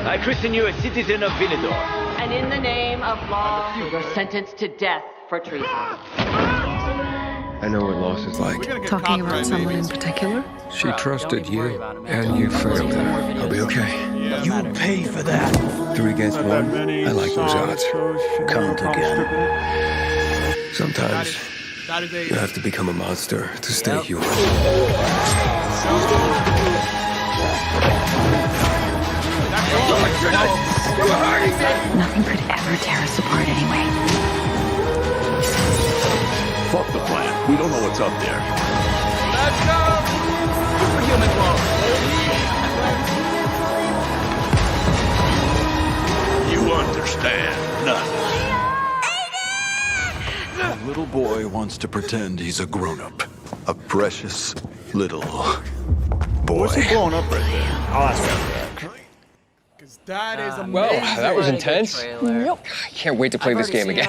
[SPEAKER 6] I christen you a citizen of Villador.
[SPEAKER 21] And in the name of law, you're sentenced to death for treason.
[SPEAKER 7] I know what loss is like.
[SPEAKER 18] Talking about someone in particular?
[SPEAKER 7] She trusted you, and you failed her. I'll be okay.
[SPEAKER 6] You'll pay for that.
[SPEAKER 7] 3 against 1. I like those odds.
[SPEAKER 6] Count again.
[SPEAKER 7] Sometimes you have to become a monster to stay human.
[SPEAKER 18] Nothing could ever tear us apart anyway.
[SPEAKER 20] Fuck the plan. We don't know what's up there.
[SPEAKER 1] Let's go! Superhuman ball.
[SPEAKER 20] You understand nothing. A little boy wants to pretend he's a grown-up. A precious little boy.
[SPEAKER 3] What's he blowing up right there?
[SPEAKER 1] I'll ask that. That is amazing.
[SPEAKER 4] Well, that was intense.
[SPEAKER 5] Yep.
[SPEAKER 4] I can't wait to play this game again.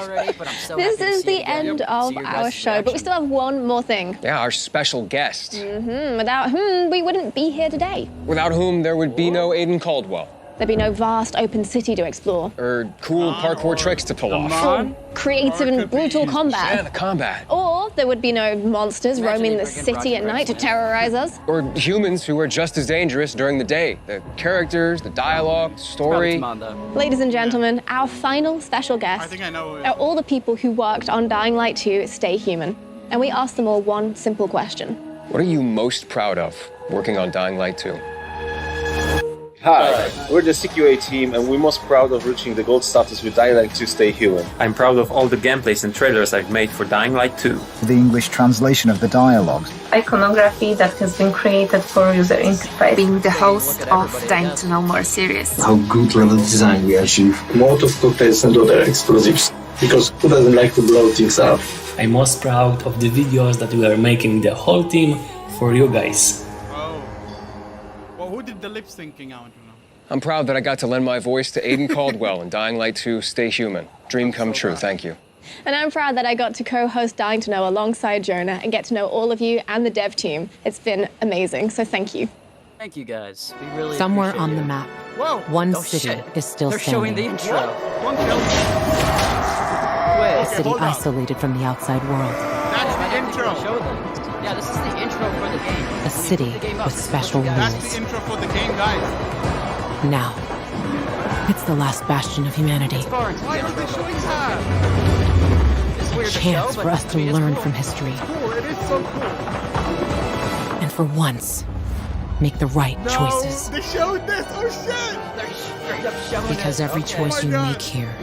[SPEAKER 5] This is the end of our show, but we still have one more thing.
[SPEAKER 4] Yeah, our special guest.
[SPEAKER 5] Without whom we wouldn't be here today.
[SPEAKER 4] Without whom there would be no Aiden Caldwell.
[SPEAKER 5] There'd be no vast open city to explore.
[SPEAKER 4] Or cool parkour tricks to pull off.
[SPEAKER 5] Or creative and brutal combat.
[SPEAKER 4] Yeah, the combat.
[SPEAKER 5] Or there would be no monsters roaming the city at night to terrorize us.
[SPEAKER 4] Or humans who are just as dangerous during the day. The characters, the dialogue, story.
[SPEAKER 5] Ladies and gentlemen, our final special guest are all the people who worked on Dying Light 2 Stay Human. And we asked them all one simple question.
[SPEAKER 4] What are you most proud of working on Dying Light 2?
[SPEAKER 16] Hi, we're the CQA team and we're most proud of reaching the gold status with Dying Light 2 Stay Human.
[SPEAKER 22] I'm proud of all the gameplays and trailers I've made for Dying Light 2.
[SPEAKER 23] The English translation of the dialogues.
[SPEAKER 24] Iconography that has been created for user interface.
[SPEAKER 18] Being the host of Dying to Know More series.
[SPEAKER 25] How good level design we achieve. Molotov cocktails and other explosives. Because who doesn't like to blow things up?
[SPEAKER 26] I'm most proud of the videos that we are making the whole team for you guys.
[SPEAKER 1] Well, who did the lip syncing out?
[SPEAKER 4] I'm proud that I got to lend my voice to Aiden Caldwell in Dying Light 2 Stay Human. Dream come true, thank you.
[SPEAKER 5] And I'm proud that I got to co-host Dying to Know alongside Jonah and get to know all of you and the dev team. It's been amazing, so thank you.
[SPEAKER 2] Thank you guys. We really
[SPEAKER 18] Somewhere
[SPEAKER 2] appreciate
[SPEAKER 18] on
[SPEAKER 2] it.
[SPEAKER 18] the map,
[SPEAKER 1] Whoa.
[SPEAKER 18] one
[SPEAKER 2] Oh,
[SPEAKER 18] city
[SPEAKER 2] shit.
[SPEAKER 18] is still
[SPEAKER 2] They're
[SPEAKER 18] standing.
[SPEAKER 2] showing the intro.
[SPEAKER 18] A city isolated from the outside world.
[SPEAKER 1] That's the intro.
[SPEAKER 2] Show them. Yeah, this is the intro for the game.
[SPEAKER 18] A city with special
[SPEAKER 1] That's
[SPEAKER 18] rules.
[SPEAKER 1] the intro for the game, guys.
[SPEAKER 18] Now, it's the last bastion of humanity.
[SPEAKER 1] Why are they showing that?
[SPEAKER 18] Chance for us to learn from history.
[SPEAKER 1] Cool, it is so cool.
[SPEAKER 18] And for once, make the right choices.
[SPEAKER 1] They showed this. Oh shit!
[SPEAKER 2] They're straight up showing
[SPEAKER 18] Because
[SPEAKER 2] it.
[SPEAKER 18] every
[SPEAKER 2] Okay.
[SPEAKER 18] choice you
[SPEAKER 1] God.
[SPEAKER 18] make here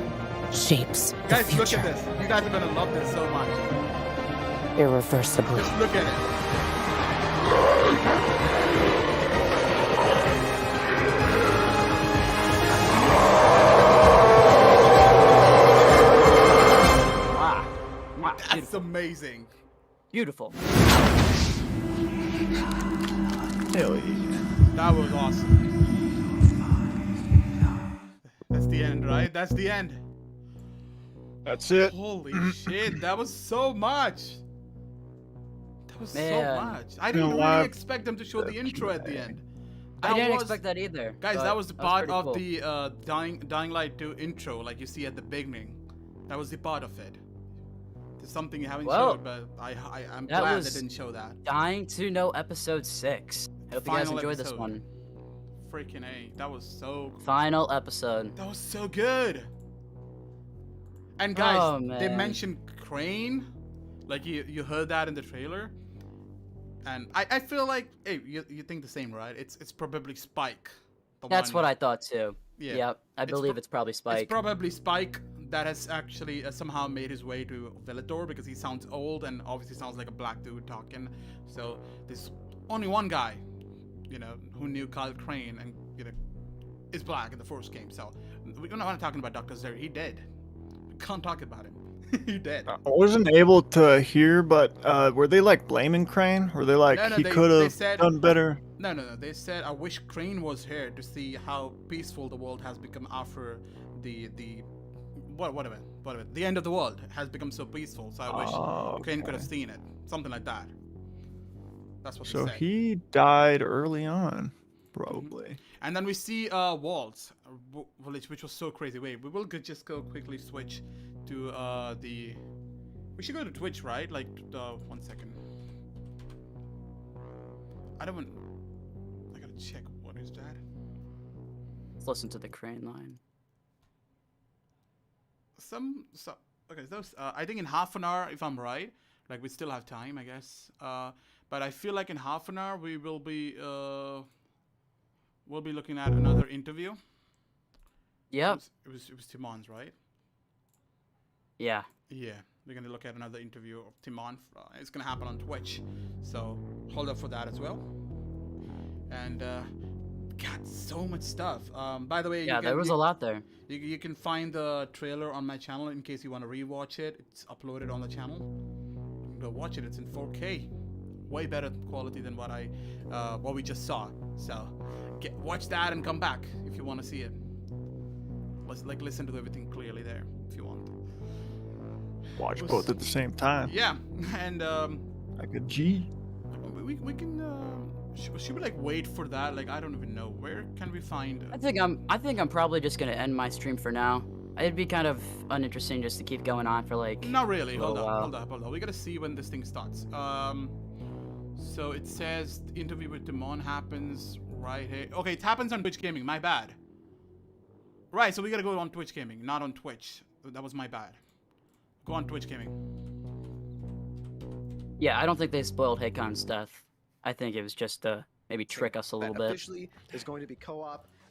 [SPEAKER 18] shapes the
[SPEAKER 1] Guys, look
[SPEAKER 18] future
[SPEAKER 1] at this. You guys are gonna love this so much.
[SPEAKER 18] irreversibly.
[SPEAKER 1] Just look at it. That's amazing.
[SPEAKER 2] Beautiful.
[SPEAKER 3] Hell yeah.
[SPEAKER 1] That was awesome. That's the end, right? That's the end.
[SPEAKER 3] That's it.
[SPEAKER 1] Holy shit, that was so much. That was so
[SPEAKER 2] Man.
[SPEAKER 1] much. I didn't really expect them to show the intro at the end.
[SPEAKER 2] I didn't
[SPEAKER 1] was-
[SPEAKER 2] expect that either.
[SPEAKER 1] Guys,
[SPEAKER 2] but
[SPEAKER 1] that was the
[SPEAKER 2] that
[SPEAKER 1] part
[SPEAKER 2] pretty
[SPEAKER 1] of
[SPEAKER 2] cool.
[SPEAKER 1] the Dying Light 2 intro, like you see at the beginning. That was the part of it. There's something you haven't
[SPEAKER 2] Well,
[SPEAKER 1] showed, but I'm
[SPEAKER 2] that
[SPEAKER 1] glad
[SPEAKER 2] was
[SPEAKER 1] they didn't show that.
[SPEAKER 2] Dying to Know episode 6. I hope you guys
[SPEAKER 1] Final
[SPEAKER 2] enjoyed this
[SPEAKER 1] episode.
[SPEAKER 2] one.
[SPEAKER 1] Freaking A. That was so
[SPEAKER 2] Final episode.
[SPEAKER 1] That was so good. And guys,
[SPEAKER 2] Oh,
[SPEAKER 1] they
[SPEAKER 2] man.
[SPEAKER 1] mentioned Crane. Like you heard that in the trailer. And I feel like, hey, you think the same, right? It's probably Spike.
[SPEAKER 2] That's what I thought too.
[SPEAKER 1] Yeah.
[SPEAKER 2] Yep, I believe it's probably Spike.
[SPEAKER 1] It's probably Spike that has actually somehow made his way to Velador because he sounds old and obviously sounds like a black dude talking. So there's only one guy, who knew Kyle Crane and is black in the first game. So we're not talking about Dr. Zeri. He dead. We can't talk about him. He dead.
[SPEAKER 3] I wasn't able to hear, but were they like blaming Crane? Were they like he could have done better?
[SPEAKER 1] No. They said I wish Crane was here to see how peaceful the world has become after the end of the world has become so peaceful. So I wish Crane could have seen it. Something like that. That's what
[SPEAKER 3] So
[SPEAKER 1] they said.
[SPEAKER 3] he died early on, probably.
[SPEAKER 1] And then we see Waltz, which was so crazy. Wait, we will just go quickly switch to the. We should go to Twitch, right? Like, 1 second. I gotta check. What is that?
[SPEAKER 2] Let's listen to the Crane line.
[SPEAKER 1] Okay, those. I think in half an hour, if I'm right. Like, we still have time, I guess. But I feel like in half an hour we will be. We'll be looking at another interview.
[SPEAKER 2] Yep.
[SPEAKER 1] It was Timon's, right?
[SPEAKER 2] Yeah.
[SPEAKER 1] Yeah, we're gonna look at another interview of Timon. It's gonna happen on Twitch, so hold up for that as well. And God, so much stuff. By the way,
[SPEAKER 2] Yeah, there was a lot there.
[SPEAKER 1] You can find the trailer on my channel in case you want to rewatch it. It's uploaded on the channel. Go watch it. It's in 4K, way better quality than what we just saw. So watch that and come back if you want to see it. Let's listen to everything clearly there if you want.
[SPEAKER 3] Watch both at the same time.
[SPEAKER 1] Yeah, and
[SPEAKER 3] like a G.
[SPEAKER 1] We can should we like wait for that? Like I don't even know where can we find.
[SPEAKER 2] I think I'm probably just gonna end my stream for now. It'd be kind of uninteresting just to keep going on for like.
[SPEAKER 1] Not really.
[SPEAKER 2] a
[SPEAKER 1] Hold
[SPEAKER 2] little while.
[SPEAKER 1] up. We gotta see when this thing starts. So it says the interview with Timon happens right here. Okay, it happens on Twitch Gaming. My bad. Right, so we gotta go on Twitch Gaming, not on Twitch. That was my bad. Go on Twitch Gaming.
[SPEAKER 2] Yeah, I don't think they spoiled Hakon's death. I think it was just to maybe trick us a little bit.
[SPEAKER 9] Officially, there's going to be co-op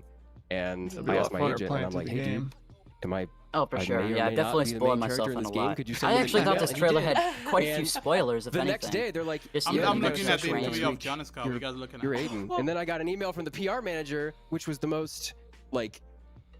[SPEAKER 4] fun. And
[SPEAKER 3] It'll be
[SPEAKER 4] I
[SPEAKER 3] a
[SPEAKER 4] asked
[SPEAKER 3] lot
[SPEAKER 4] my
[SPEAKER 3] funner
[SPEAKER 4] agent,
[SPEAKER 3] playing
[SPEAKER 4] and I'm like,
[SPEAKER 3] through the
[SPEAKER 4] hey, dude,
[SPEAKER 3] game.
[SPEAKER 4] am I?
[SPEAKER 2] Oh, for
[SPEAKER 4] I
[SPEAKER 2] sure.
[SPEAKER 4] may or
[SPEAKER 2] Yeah, I
[SPEAKER 4] may not
[SPEAKER 2] definitely
[SPEAKER 4] be the
[SPEAKER 2] spoiled
[SPEAKER 4] main
[SPEAKER 2] myself
[SPEAKER 4] character in
[SPEAKER 2] on
[SPEAKER 4] this
[SPEAKER 2] a
[SPEAKER 4] game.
[SPEAKER 2] lot.
[SPEAKER 4] Could you send
[SPEAKER 2] I
[SPEAKER 4] me the
[SPEAKER 2] actually thought
[SPEAKER 4] email?
[SPEAKER 2] this
[SPEAKER 4] And he
[SPEAKER 2] trailer
[SPEAKER 4] did.
[SPEAKER 2] had quite a few
[SPEAKER 4] And
[SPEAKER 2] spoilers, if
[SPEAKER 4] the
[SPEAKER 2] anything.
[SPEAKER 4] next day, they're like,
[SPEAKER 2] Just
[SPEAKER 1] I'm
[SPEAKER 2] you
[SPEAKER 1] looking
[SPEAKER 2] know,
[SPEAKER 1] at the
[SPEAKER 2] strange.
[SPEAKER 1] interview of Jonas What are you guys looking at?
[SPEAKER 4] You're Aiden. And then I got an email from the PR manager, which was the most like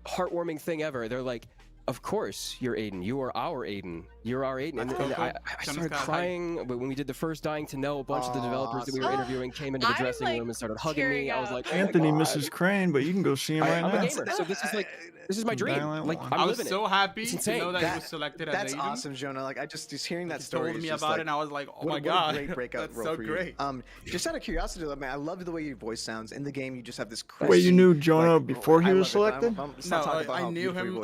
[SPEAKER 4] heartwarming thing ever. They're like, of course you're Aiden. You are our Aiden. You're our Aiden, and I started crying when we did the first Dying to Know. A bunch of the developers that we were interviewing came into the dressing room and started hugging me. I was like, oh
[SPEAKER 3] Anthony,
[SPEAKER 4] my God.
[SPEAKER 3] Mrs. Crane, but you can go see him right now.
[SPEAKER 4] I'm a gamer, so this is my dream. Like,
[SPEAKER 1] I was
[SPEAKER 4] living
[SPEAKER 1] so
[SPEAKER 4] it.
[SPEAKER 1] happy
[SPEAKER 4] It's
[SPEAKER 1] to
[SPEAKER 4] insane.
[SPEAKER 1] know that he was selected as
[SPEAKER 8] That's
[SPEAKER 1] Aiden.
[SPEAKER 8] awesome, Jonah. Like I just hearing that
[SPEAKER 1] He
[SPEAKER 8] story.
[SPEAKER 1] told
[SPEAKER 8] is
[SPEAKER 1] me
[SPEAKER 8] just
[SPEAKER 1] about
[SPEAKER 8] like,
[SPEAKER 1] it, and I was like, oh
[SPEAKER 8] what
[SPEAKER 1] my
[SPEAKER 8] a
[SPEAKER 1] God,
[SPEAKER 8] great breakout
[SPEAKER 1] that's
[SPEAKER 8] role
[SPEAKER 1] so
[SPEAKER 8] for
[SPEAKER 1] great.
[SPEAKER 8] you. Just out of curiosity, I mean, I love the way your voice sounds in the game. You just have this. Crisp,
[SPEAKER 3] Wait, you knew Jonah before he was selected?
[SPEAKER 1] I knew him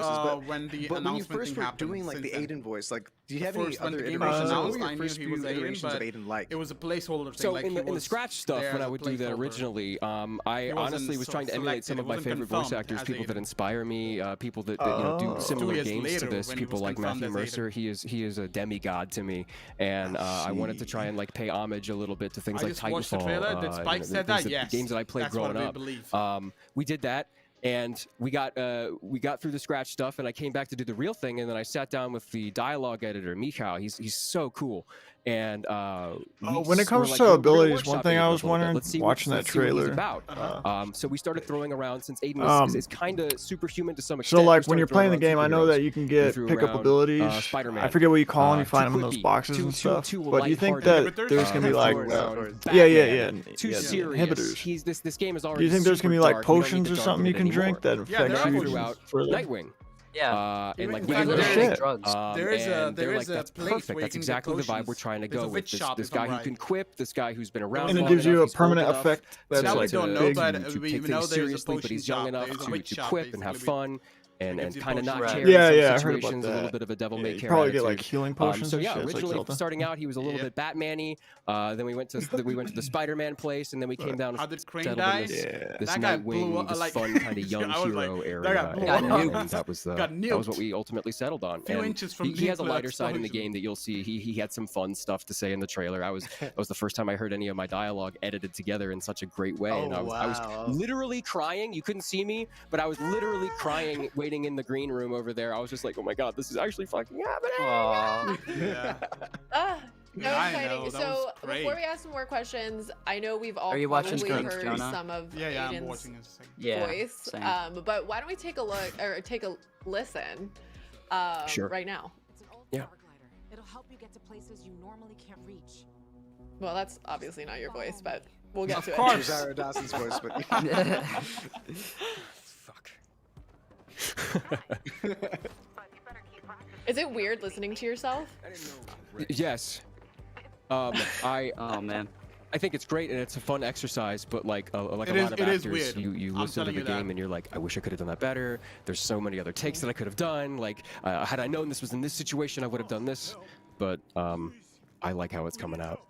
[SPEAKER 1] when the
[SPEAKER 8] but when you
[SPEAKER 1] announcement
[SPEAKER 8] first
[SPEAKER 1] thing
[SPEAKER 8] were
[SPEAKER 1] happened.
[SPEAKER 8] doing like the Aiden voice, like, do you have
[SPEAKER 1] First,
[SPEAKER 8] any
[SPEAKER 1] when
[SPEAKER 8] other
[SPEAKER 1] the game was
[SPEAKER 8] iterations? What
[SPEAKER 1] announced,
[SPEAKER 8] were
[SPEAKER 1] I
[SPEAKER 8] your
[SPEAKER 1] knew
[SPEAKER 8] first
[SPEAKER 1] he
[SPEAKER 8] few
[SPEAKER 1] was Aiden,
[SPEAKER 8] iterations of
[SPEAKER 1] but
[SPEAKER 8] Aiden like?
[SPEAKER 1] it was a placeholder thing.
[SPEAKER 4] So
[SPEAKER 1] like
[SPEAKER 4] in the scratch stuff, when I would do that originally, I honestly was trying to emulate some of my favorite voice actors, people that inspire me, people that do similar games to this. People like Matthew Mercer, he is a demigod to me, and I wanted to try and like pay homage a little bit to things like Titanfall, games that I played growing up. We did that. And we got through the scratch stuff, and I came back to do the real thing, and then I sat down with the dialogue editor, Mikhail. He's so cool. And
[SPEAKER 3] when it comes to abilities, one thing I was wondering watching that trailer.
[SPEAKER 4] So we started throwing around, since Aiden is kind of superhuman to some extent.
[SPEAKER 3] So like when you're playing the game, I know that you can get pick up abilities. I forget what you call them. You find them in those boxes and stuff. But do you think that there's gonna be like
[SPEAKER 4] too serious
[SPEAKER 3] inhibitors?
[SPEAKER 4] This game is already.
[SPEAKER 3] Do you think there's gonna be like potions or something you can drink that affects you further?
[SPEAKER 4] Nightwing.
[SPEAKER 2] Yeah.
[SPEAKER 4] And like
[SPEAKER 2] drugs.
[SPEAKER 1] There is a
[SPEAKER 4] that's
[SPEAKER 1] place
[SPEAKER 4] perfect.
[SPEAKER 1] where
[SPEAKER 4] That's
[SPEAKER 1] you can
[SPEAKER 4] exactly
[SPEAKER 1] get
[SPEAKER 4] the vibe we're
[SPEAKER 1] potions.
[SPEAKER 4] trying to
[SPEAKER 1] There's
[SPEAKER 4] go
[SPEAKER 1] a
[SPEAKER 4] with.
[SPEAKER 1] witch shop,
[SPEAKER 4] This
[SPEAKER 1] if I'm
[SPEAKER 4] guy who
[SPEAKER 1] right.
[SPEAKER 4] can quip, this guy who's been around.
[SPEAKER 3] And it
[SPEAKER 4] long
[SPEAKER 3] gives you
[SPEAKER 4] enough,
[SPEAKER 3] a
[SPEAKER 4] he's
[SPEAKER 3] permanent
[SPEAKER 4] old enough
[SPEAKER 3] effect. That's
[SPEAKER 1] That we
[SPEAKER 3] like
[SPEAKER 1] don't know,
[SPEAKER 3] big.
[SPEAKER 1] but
[SPEAKER 4] to
[SPEAKER 1] we
[SPEAKER 4] take
[SPEAKER 1] know
[SPEAKER 4] things
[SPEAKER 1] there's a
[SPEAKER 4] seriously, but
[SPEAKER 1] potion
[SPEAKER 4] he's young
[SPEAKER 1] shop.
[SPEAKER 4] enough
[SPEAKER 1] There's a
[SPEAKER 4] to
[SPEAKER 1] witch shop,
[SPEAKER 4] quip and have
[SPEAKER 1] basically.
[SPEAKER 4] fun. And
[SPEAKER 1] gives you
[SPEAKER 4] kind of not
[SPEAKER 1] potions.
[SPEAKER 4] care in
[SPEAKER 3] I
[SPEAKER 4] some
[SPEAKER 3] heard about
[SPEAKER 4] situations, a little
[SPEAKER 3] that.
[SPEAKER 4] bit of a devil may care
[SPEAKER 3] Probably get
[SPEAKER 4] attitude.
[SPEAKER 3] like healing potions.
[SPEAKER 4] So
[SPEAKER 3] and
[SPEAKER 4] yeah,
[SPEAKER 3] shit. It's like
[SPEAKER 4] originally
[SPEAKER 3] Zelda.
[SPEAKER 4] starting out, he was a little bit Batman-y. Then we went to the Spider-Man place, and then we came down
[SPEAKER 1] How
[SPEAKER 4] and
[SPEAKER 1] did Crane
[SPEAKER 4] settled
[SPEAKER 1] die?
[SPEAKER 4] in this
[SPEAKER 1] That guy blew
[SPEAKER 4] Nightwing,
[SPEAKER 1] up,
[SPEAKER 4] this
[SPEAKER 1] like-
[SPEAKER 4] fun kind of young
[SPEAKER 1] I was
[SPEAKER 4] hero
[SPEAKER 1] like,
[SPEAKER 4] area.
[SPEAKER 1] that guy blew
[SPEAKER 4] And
[SPEAKER 1] up.
[SPEAKER 4] that was
[SPEAKER 1] Got
[SPEAKER 4] what we ultimately settled on.
[SPEAKER 1] 2
[SPEAKER 4] And
[SPEAKER 1] inches from
[SPEAKER 4] he has a
[SPEAKER 1] nuclear
[SPEAKER 4] lighter side in the
[SPEAKER 1] explosion.
[SPEAKER 4] game that you'll see. He had some fun stuff to say in the trailer. That was the first time I heard any of my dialogue edited together in such a great way. And I was literally crying. You couldn't see me, but I was literally crying waiting in the green room over there. I was just like, oh my God, this is actually fucking happening.
[SPEAKER 1] Yeah.
[SPEAKER 10] That was
[SPEAKER 1] I
[SPEAKER 10] exciting.
[SPEAKER 1] know, that
[SPEAKER 10] So
[SPEAKER 1] was great.
[SPEAKER 10] before we ask some more questions, I know we've all
[SPEAKER 2] Are you watching
[SPEAKER 10] probably
[SPEAKER 2] Skunk,
[SPEAKER 10] heard
[SPEAKER 2] Jonah?
[SPEAKER 10] some of
[SPEAKER 1] I'm
[SPEAKER 10] Aiden's
[SPEAKER 1] watching his
[SPEAKER 10] voice.
[SPEAKER 2] same.
[SPEAKER 10] But why don't we take a look or take a listen right now?
[SPEAKER 4] Yeah.
[SPEAKER 18] It'll help you get to places you normally can't reach.
[SPEAKER 10] Well, that's obviously not your voice, but we'll get to
[SPEAKER 8] Of
[SPEAKER 10] it.
[SPEAKER 8] course, Zara Dawson's voice, but
[SPEAKER 10] Is it weird listening to yourself?
[SPEAKER 4] Yes. Oh man. I think it's great and it's a fun exercise, but like a lot of actors, you listen to the game and you're like, I wish I could have done that better. There's so many other takes that I could have done. Like, had I known this was in this situation, I would have done this. But I like how it's coming out.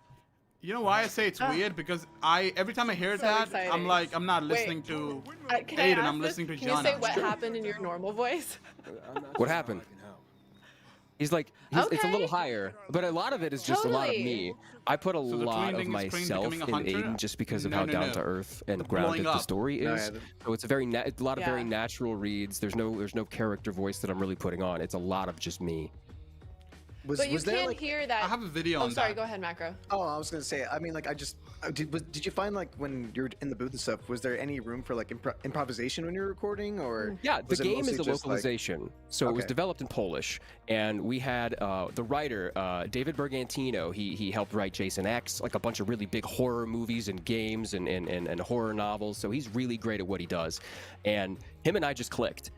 [SPEAKER 1] You know why I say it's weird? Because every time I hear that,
[SPEAKER 10] exciting.
[SPEAKER 1] I'm like, I'm not listening to Aiden, I'm listening to
[SPEAKER 10] Can
[SPEAKER 1] Jonah.
[SPEAKER 10] you say what happened in your normal voice?
[SPEAKER 4] What happened? He's like, it's a little higher, but a lot of it is just a lot of me. I put a lot of myself in Aiden just because of how down to earth and grounded the story is. So it's a lot of very natural reads. There's no character voice that I'm really putting on. It's a lot of just me.
[SPEAKER 10] But you can't hear that.
[SPEAKER 1] I have a video on
[SPEAKER 10] sorry,
[SPEAKER 1] that.
[SPEAKER 10] go ahead, Macro.
[SPEAKER 8] Oh, I was gonna say. I mean, like, I just did you find like when you're in the booth and stuff, was there any room for like improvisation when you're recording, or?
[SPEAKER 4] Yeah, the
[SPEAKER 8] was it
[SPEAKER 4] game
[SPEAKER 8] mostly
[SPEAKER 4] is a
[SPEAKER 8] just,
[SPEAKER 4] localization,
[SPEAKER 8] like...
[SPEAKER 4] so it was developed in Polish, and we had the writer David Bergantino. He helped write Jason X, like a bunch of really big horror movies and games and horror novels. So he's really great at what he does, and him and I just clicked.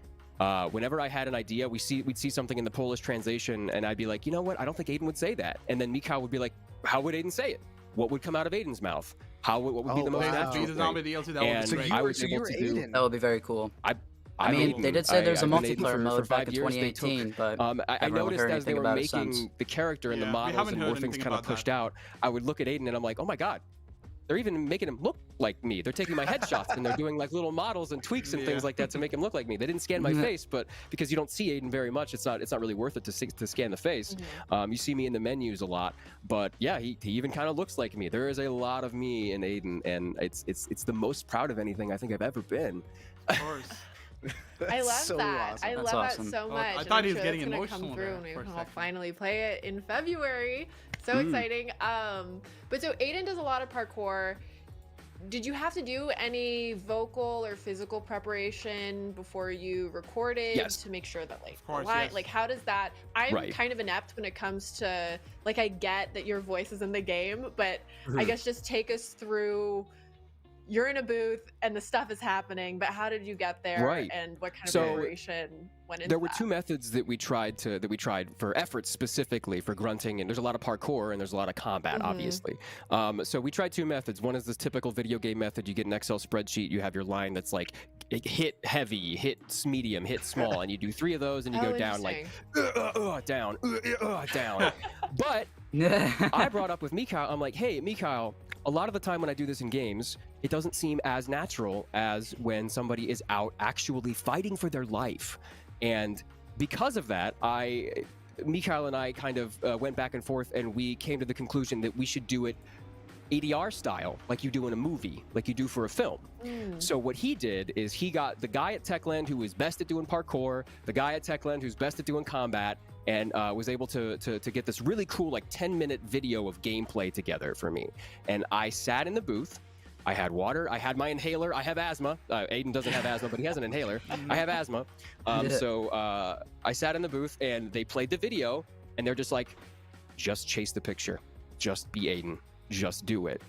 [SPEAKER 4] Whenever I had an idea, we'd see something in the Polish translation, and I'd be like, you know what? I don't think Aiden would say that. And then Mikhail would be like, how would Aiden say it? What would come out of Aiden's mouth? What would be the most natural thing?
[SPEAKER 2] That would be very cool. I mean, they did say there's a multiplayer mode back in 2018, but
[SPEAKER 4] I noticed as they were making the character and the models and more things kind of pushed out, I would look at Aiden and I'm like, oh my God. They're even making him look like me. They're taking my headshots and they're doing like little models and tweaks and things like that to make him look like me. They didn't scan my face, but because you don't see Aiden very much, it's not really worth it to scan the face. You see me in the menus a lot, but yeah, he even kind of looks like me. There is a lot of me in Aiden, and it's the most proud of anything I think I've ever been.
[SPEAKER 1] Of course.
[SPEAKER 10] I love
[SPEAKER 8] so
[SPEAKER 10] that.
[SPEAKER 8] awesome.
[SPEAKER 10] I love that so much.
[SPEAKER 1] I thought he was
[SPEAKER 10] I'm sure
[SPEAKER 1] getting
[SPEAKER 10] it's gonna
[SPEAKER 1] emotional
[SPEAKER 10] come through
[SPEAKER 1] there
[SPEAKER 10] and we
[SPEAKER 1] for a
[SPEAKER 10] can all
[SPEAKER 1] second.
[SPEAKER 10] finally play it in February. So exciting. But so Aiden does a lot of parkour. did you have to do any vocal or physical preparation before you recorded
[SPEAKER 4] Yes.
[SPEAKER 10] to make sure that like,
[SPEAKER 1] course,
[SPEAKER 10] why,
[SPEAKER 1] yes.
[SPEAKER 10] like how does that, I'm
[SPEAKER 4] Right.
[SPEAKER 10] kind of inept when it comes to, like, I get that your voice is in the game, but I guess just take us through, you're in a booth and the stuff is happening, but how did you get there?
[SPEAKER 4] Right.
[SPEAKER 10] And what kind of
[SPEAKER 4] So,
[SPEAKER 10] preparation went into
[SPEAKER 4] There were
[SPEAKER 10] that?
[SPEAKER 4] two methods that we tried for efforts specifically for grunting, and there's a lot of parkour and there's a lot of combat, obviously. So we tried two methods. One is this typical video game method. You get an Excel spreadsheet, you have your line that's like hit heavy, hit medium, hit small, and you do 3 of those, and you go down like down, down. But I brought up with Mikhail, I'm like, hey, Mikhail, a lot of the time when I do this in games, it doesn't seem as natural as when somebody is out actually fighting for their life. And because of that, Mikhail and I kind of went back and forth, and we came to the conclusion that we should do it ADR style, like you do in a movie, like you do for a film. So what he did is he got the guy at Techland who was best at doing parkour, the guy at Techland who's best at doing combat, and was able to get this really cool, like 10-minute video of gameplay together for me. And I sat in the booth. I had water. I had my inhaler. I have asthma. Aiden doesn't have asthma, but he has an inhaler. I have asthma. So I sat in the booth, and they played the video, and they're just like, just chase the picture. Just be Aiden. Just do it.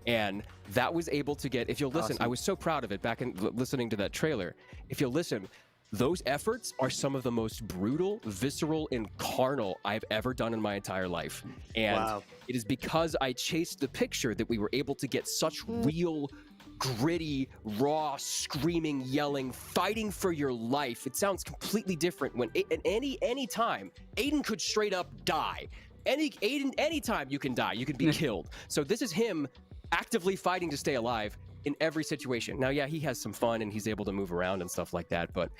[SPEAKER 4] And that was able to get, if you'll listen, I was so proud of it back in listening to that trailer. If you'll listen, those efforts are some of the most brutal, visceral, and carnal I've ever done in my entire life. And it is because I chased the picture that we were able to get such real, gritty, raw, screaming, yelling, fighting for your life. It sounds completely different when at any time, Aiden could straight up die. Anytime you can die, you can be killed. So this is him actively fighting to stay alive in every situation. Now, yeah, he has some fun and he's able to move around and stuff like that. But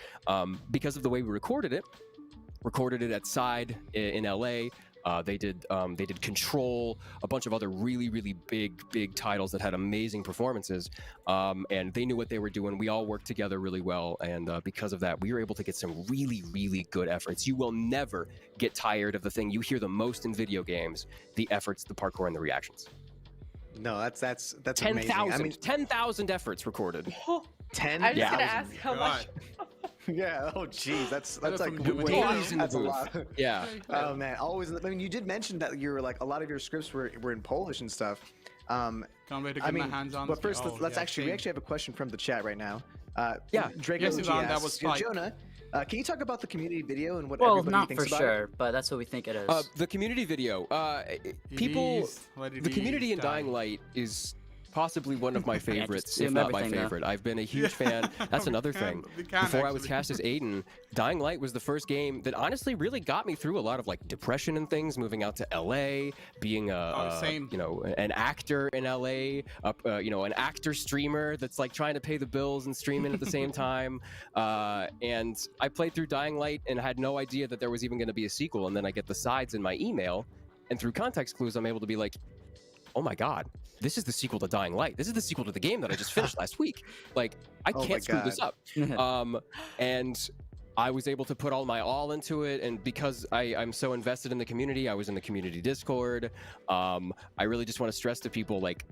[SPEAKER 4] because of the way we recorded it at Side in LA. They did Control, a bunch of other really big titles that had amazing performances, and they knew what they were doing. We all worked together really well, and because of that, we were able to get some really good efforts. You will never get tired of the thing you hear the most in video games: the efforts, the parkour, and the reactions.
[SPEAKER 8] No, that's
[SPEAKER 4] 10,000.
[SPEAKER 8] amazing. I mean,
[SPEAKER 4] 10,000 efforts recorded.
[SPEAKER 8] 10.
[SPEAKER 10] I'm just gonna ask how much.
[SPEAKER 8] Yeah. Oh, geez. That's like
[SPEAKER 4] that's
[SPEAKER 8] a lot.
[SPEAKER 4] Yeah.
[SPEAKER 8] Oh man. Always. I mean, you did mention that you were like a lot of your scripts were in Polish and stuff.
[SPEAKER 1] Can't wait to get my hands on.
[SPEAKER 8] But first, let's actually we actually have a question from the chat right now. Draco
[SPEAKER 1] Yes,
[SPEAKER 8] G
[SPEAKER 1] Ivan, that
[SPEAKER 8] asks,
[SPEAKER 1] was
[SPEAKER 8] "Yo,
[SPEAKER 1] fine.
[SPEAKER 8] Jonah, can you talk about the community video and what
[SPEAKER 2] Well,
[SPEAKER 8] everybody
[SPEAKER 2] not
[SPEAKER 8] thinks
[SPEAKER 2] for
[SPEAKER 8] about
[SPEAKER 2] sure,
[SPEAKER 8] it?
[SPEAKER 2] but that's what we think it is.
[SPEAKER 4] The community video. The community in Dying Light is possibly one of my favorites, if not my favorite. I've been a huge fan. That's another thing. Before I was cast as Aiden, Dying Light was the first game that honestly really got me through a lot of like depression and things, moving out to LA, being an actor in LA, an actor streamer that's like trying to pay the bills and streaming at the same time. And I played through Dying Light and had no idea that there was even going to be a sequel. And then I get the sides in my email, and through context clues, I'm able to be like, oh my God, this is the sequel to Dying Light. This is the sequel to the game that I just finished last week. Like, I can't screw this up. And I was able to put all my all into it. And because I'm so invested in the community, I was in the community Discord. I really just want to stress to people like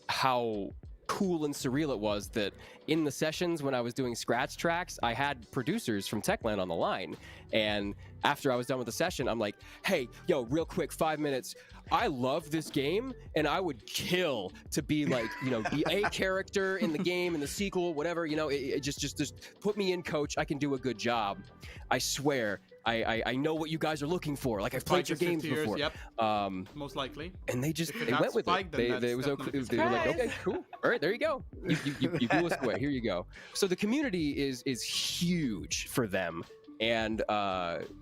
[SPEAKER 4] how cool and surreal it was that in the sessions when I was doing scratch tracks, I had producers from Techland on the line. And after I was done with the session, I'm like, hey, yo, real quick, 5 minutes. I love this game, and I would kill to be like, be a character in the game, in the sequel, whatever, just put me in, coach. I can do a good job. I swear. I know what you guys are looking for. Like, I've played your games before.
[SPEAKER 1] Yep. Most likely.
[SPEAKER 4] And they went with it. They were like, okay, cool. All right, there you go. You blew us away. Here you go. So the community is huge for them. And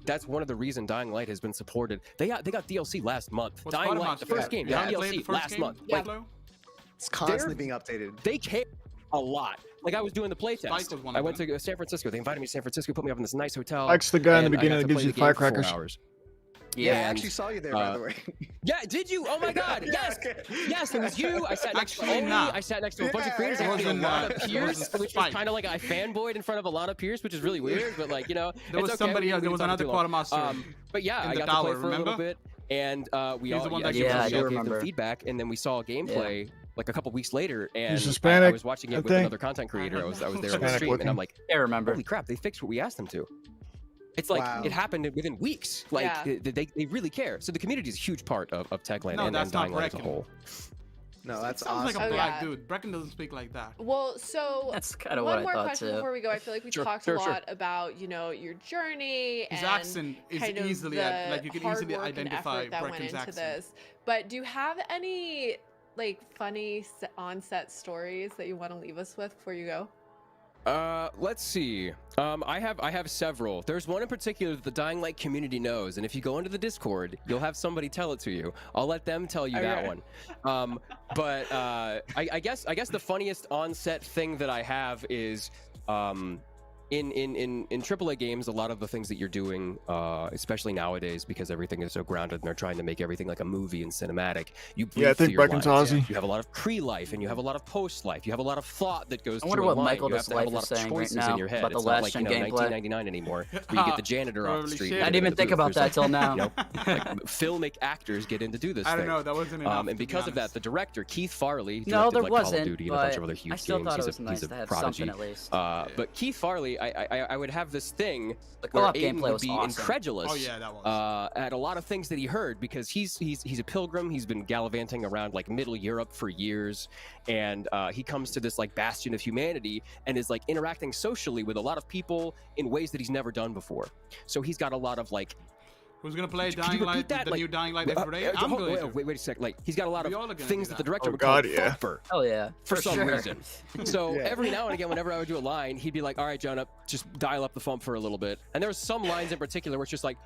[SPEAKER 4] that's one of the reasons Dying Light has been supported. They got DLC last month. Dying Light, the first game, got DLC last month.
[SPEAKER 1] Yeah.
[SPEAKER 8] It's constantly being updated.
[SPEAKER 4] They care a lot. Like, I was doing the playtest. I went to San Francisco. They invited me to San Francisco, put me up in this nice hotel.
[SPEAKER 3] Spike's the guy in the beginning that gives you firecrackers.
[SPEAKER 4] 4 hours.
[SPEAKER 8] Yeah, I actually saw you there, by the way.
[SPEAKER 4] Yeah, did you? Oh my God! Yes, yes, it was you. I sat next to Oni. I sat next to a bunch of creators. Actually, Alana Pierce, which was kind of like I fanboyed in front of Alana Pierce, which is really weird. But like,
[SPEAKER 1] there was somebody else. There was another quartermaster.
[SPEAKER 4] But yeah, I got to play for a little bit, and we all gave them feedback, and then we saw gameplay, like a couple weeks later, and
[SPEAKER 3] He's
[SPEAKER 4] I
[SPEAKER 3] Hispanic,
[SPEAKER 4] was watching
[SPEAKER 3] I
[SPEAKER 4] it with
[SPEAKER 3] think.
[SPEAKER 4] another content creator. I was there on the
[SPEAKER 3] Hispanic
[SPEAKER 4] stream,
[SPEAKER 3] looking.
[SPEAKER 4] and I'm like,
[SPEAKER 2] I remember.
[SPEAKER 4] holy crap, they fixed what we asked them to. It's like
[SPEAKER 8] Wow.
[SPEAKER 4] it happened within weeks. Like
[SPEAKER 10] Yeah.
[SPEAKER 4] they really care. So the community is a huge part of Techland
[SPEAKER 1] No,
[SPEAKER 4] and
[SPEAKER 1] that's not
[SPEAKER 4] Dying Light as a
[SPEAKER 1] Brecken.
[SPEAKER 4] whole.
[SPEAKER 8] No, that's
[SPEAKER 1] Sounds
[SPEAKER 8] awesome.
[SPEAKER 1] like a
[SPEAKER 10] Oh,
[SPEAKER 1] black
[SPEAKER 10] yeah.
[SPEAKER 1] dude. Brecken doesn't speak like that.
[SPEAKER 10] Well, so
[SPEAKER 2] That's kinda
[SPEAKER 10] one
[SPEAKER 2] what I
[SPEAKER 10] more
[SPEAKER 2] thought,
[SPEAKER 10] question
[SPEAKER 2] too.
[SPEAKER 10] before we go. I feel like we
[SPEAKER 4] Sure,
[SPEAKER 10] talked
[SPEAKER 4] sure,
[SPEAKER 10] a
[SPEAKER 4] sure.
[SPEAKER 10] lot about, you know, your journey
[SPEAKER 1] His
[SPEAKER 10] and
[SPEAKER 1] accent is
[SPEAKER 10] kind of
[SPEAKER 1] easily,
[SPEAKER 10] the
[SPEAKER 1] like, you can
[SPEAKER 10] hard
[SPEAKER 1] easily
[SPEAKER 10] work and
[SPEAKER 1] identify
[SPEAKER 10] effort that went
[SPEAKER 1] Brecken's
[SPEAKER 10] into
[SPEAKER 1] accent.
[SPEAKER 10] this. But do you have any like funny on-set stories that you want to leave us with before you go?
[SPEAKER 4] Let's see. I have several. There's one in particular that the Dying Light community knows, and if you go into the Discord, you'll have somebody tell it to you. I'll let them tell you that one. But I guess the funniest on-set thing that I have is in AAA games, a lot of the things that you're doing, especially nowadays, because everything is so grounded and they're trying to make everything like a movie and cinematic. You breathe
[SPEAKER 3] Yeah, I think
[SPEAKER 4] through your
[SPEAKER 3] Brecken's
[SPEAKER 4] lines.
[SPEAKER 3] Aussie.
[SPEAKER 4] You have a lot of pre-life and you have a lot of post-life. You have a lot of thought that goes
[SPEAKER 2] I wonder
[SPEAKER 4] through
[SPEAKER 2] what
[SPEAKER 4] a line.
[SPEAKER 2] Michael
[SPEAKER 4] You have to have a
[SPEAKER 2] Life
[SPEAKER 4] lot
[SPEAKER 2] is
[SPEAKER 4] of
[SPEAKER 2] saying right
[SPEAKER 4] choices
[SPEAKER 2] now
[SPEAKER 4] in your head.
[SPEAKER 2] about the
[SPEAKER 4] It's not like,
[SPEAKER 2] last-gen gameplay.
[SPEAKER 4] 1999 anymore, where you get the janitor off the
[SPEAKER 1] Holy
[SPEAKER 4] street.
[SPEAKER 1] shit.
[SPEAKER 4] and
[SPEAKER 1] I
[SPEAKER 2] didn't even
[SPEAKER 4] the
[SPEAKER 2] think
[SPEAKER 4] booth.
[SPEAKER 2] about
[SPEAKER 4] There's,
[SPEAKER 2] that
[SPEAKER 4] like,
[SPEAKER 2] till now.
[SPEAKER 4] you know, like, filmic actors get in to do this
[SPEAKER 1] I don't
[SPEAKER 4] thing.
[SPEAKER 1] know, that wasn't enough, to
[SPEAKER 4] And
[SPEAKER 1] be
[SPEAKER 4] because of that,
[SPEAKER 1] honest.
[SPEAKER 4] the director, Keith Farley,
[SPEAKER 2] No,
[SPEAKER 4] directed
[SPEAKER 2] there
[SPEAKER 4] like Call of
[SPEAKER 2] wasn't,
[SPEAKER 4] Duty and a bunch of
[SPEAKER 2] but
[SPEAKER 4] other huge
[SPEAKER 2] I still
[SPEAKER 4] games.
[SPEAKER 2] thought it
[SPEAKER 4] He's
[SPEAKER 2] was
[SPEAKER 4] a,
[SPEAKER 2] nice
[SPEAKER 4] he's a
[SPEAKER 2] to have
[SPEAKER 4] prodigy.
[SPEAKER 2] something at least.
[SPEAKER 4] But Keith Farley, I would have this thing
[SPEAKER 2] The
[SPEAKER 4] where
[SPEAKER 2] co-op
[SPEAKER 4] Aiden
[SPEAKER 2] gameplay
[SPEAKER 4] would
[SPEAKER 2] was
[SPEAKER 4] be
[SPEAKER 2] awesome.
[SPEAKER 4] incredulous
[SPEAKER 1] Oh, yeah, that was.
[SPEAKER 4] at a lot of things that he heard, because he's a pilgrim. He's been gallivanting around like Middle Europe for years, and he comes to this like bastion of humanity and is like interacting socially with a lot of people in ways that he's never done before. So he's got a lot of like,
[SPEAKER 1] Who's gonna play
[SPEAKER 4] could you
[SPEAKER 1] Dying
[SPEAKER 4] repeat
[SPEAKER 1] Light,
[SPEAKER 4] that?
[SPEAKER 1] the
[SPEAKER 4] Like,
[SPEAKER 1] new Dying Light every day? I'm going to.
[SPEAKER 4] wait a sec. Like he's got a lot
[SPEAKER 1] We all are
[SPEAKER 4] of
[SPEAKER 1] gonna
[SPEAKER 4] things
[SPEAKER 1] do
[SPEAKER 4] that the
[SPEAKER 1] that.
[SPEAKER 4] director
[SPEAKER 3] Oh,
[SPEAKER 4] would
[SPEAKER 3] God,
[SPEAKER 4] call
[SPEAKER 3] yeah.
[SPEAKER 4] thumper
[SPEAKER 2] Oh yeah,
[SPEAKER 4] for some
[SPEAKER 2] sure.
[SPEAKER 4] reason. So
[SPEAKER 8] Yeah.
[SPEAKER 4] every now and again, whenever I would do a line, he'd be like, "All right, Jonah, just dial up the thump for a little bit." And there were some lines in particular where it's just like,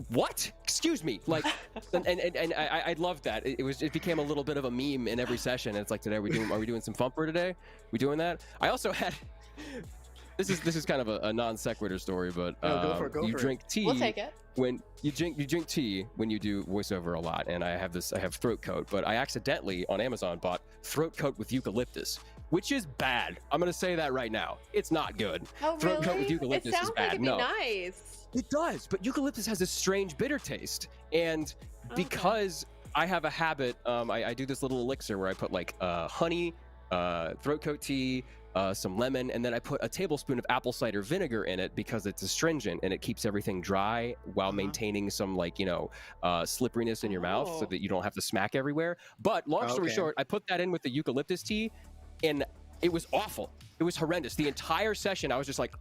[SPEAKER 4] "What? Excuse me!" Like, and I loved that. It became a little bit of a meme in every session. And it's like, today are we doing some thumper today? We doing that? I also had. This is kind of a non sequitur story, but
[SPEAKER 8] No, go for it,
[SPEAKER 4] you drink tea.
[SPEAKER 10] We'll take it.
[SPEAKER 4] When you drink tea when you do voiceover a lot, and I have throat coat, but I accidentally on Amazon bought throat coat with eucalyptus, which is bad. I'm gonna say that right now. It's not good.
[SPEAKER 10] Oh,
[SPEAKER 4] Throat coat with
[SPEAKER 10] really?
[SPEAKER 4] eucalyptus
[SPEAKER 10] It sounds
[SPEAKER 4] is bad.
[SPEAKER 10] like it'd be
[SPEAKER 4] No,
[SPEAKER 10] nice.
[SPEAKER 4] it does, but eucalyptus has a strange bitter taste, and because I have a habit, I do this little elixir where I put like honey, throat coat tea, some lemon, and then I put a tablespoon of apple cider vinegar in it because it's astringent and it keeps everything dry while maintaining some like, you know, slipperiness in your mouth so that you don't have to smack everywhere. But long story short, I put that in with the eucalyptus tea and it was awful. It was horrendous. The entire session, I was just like,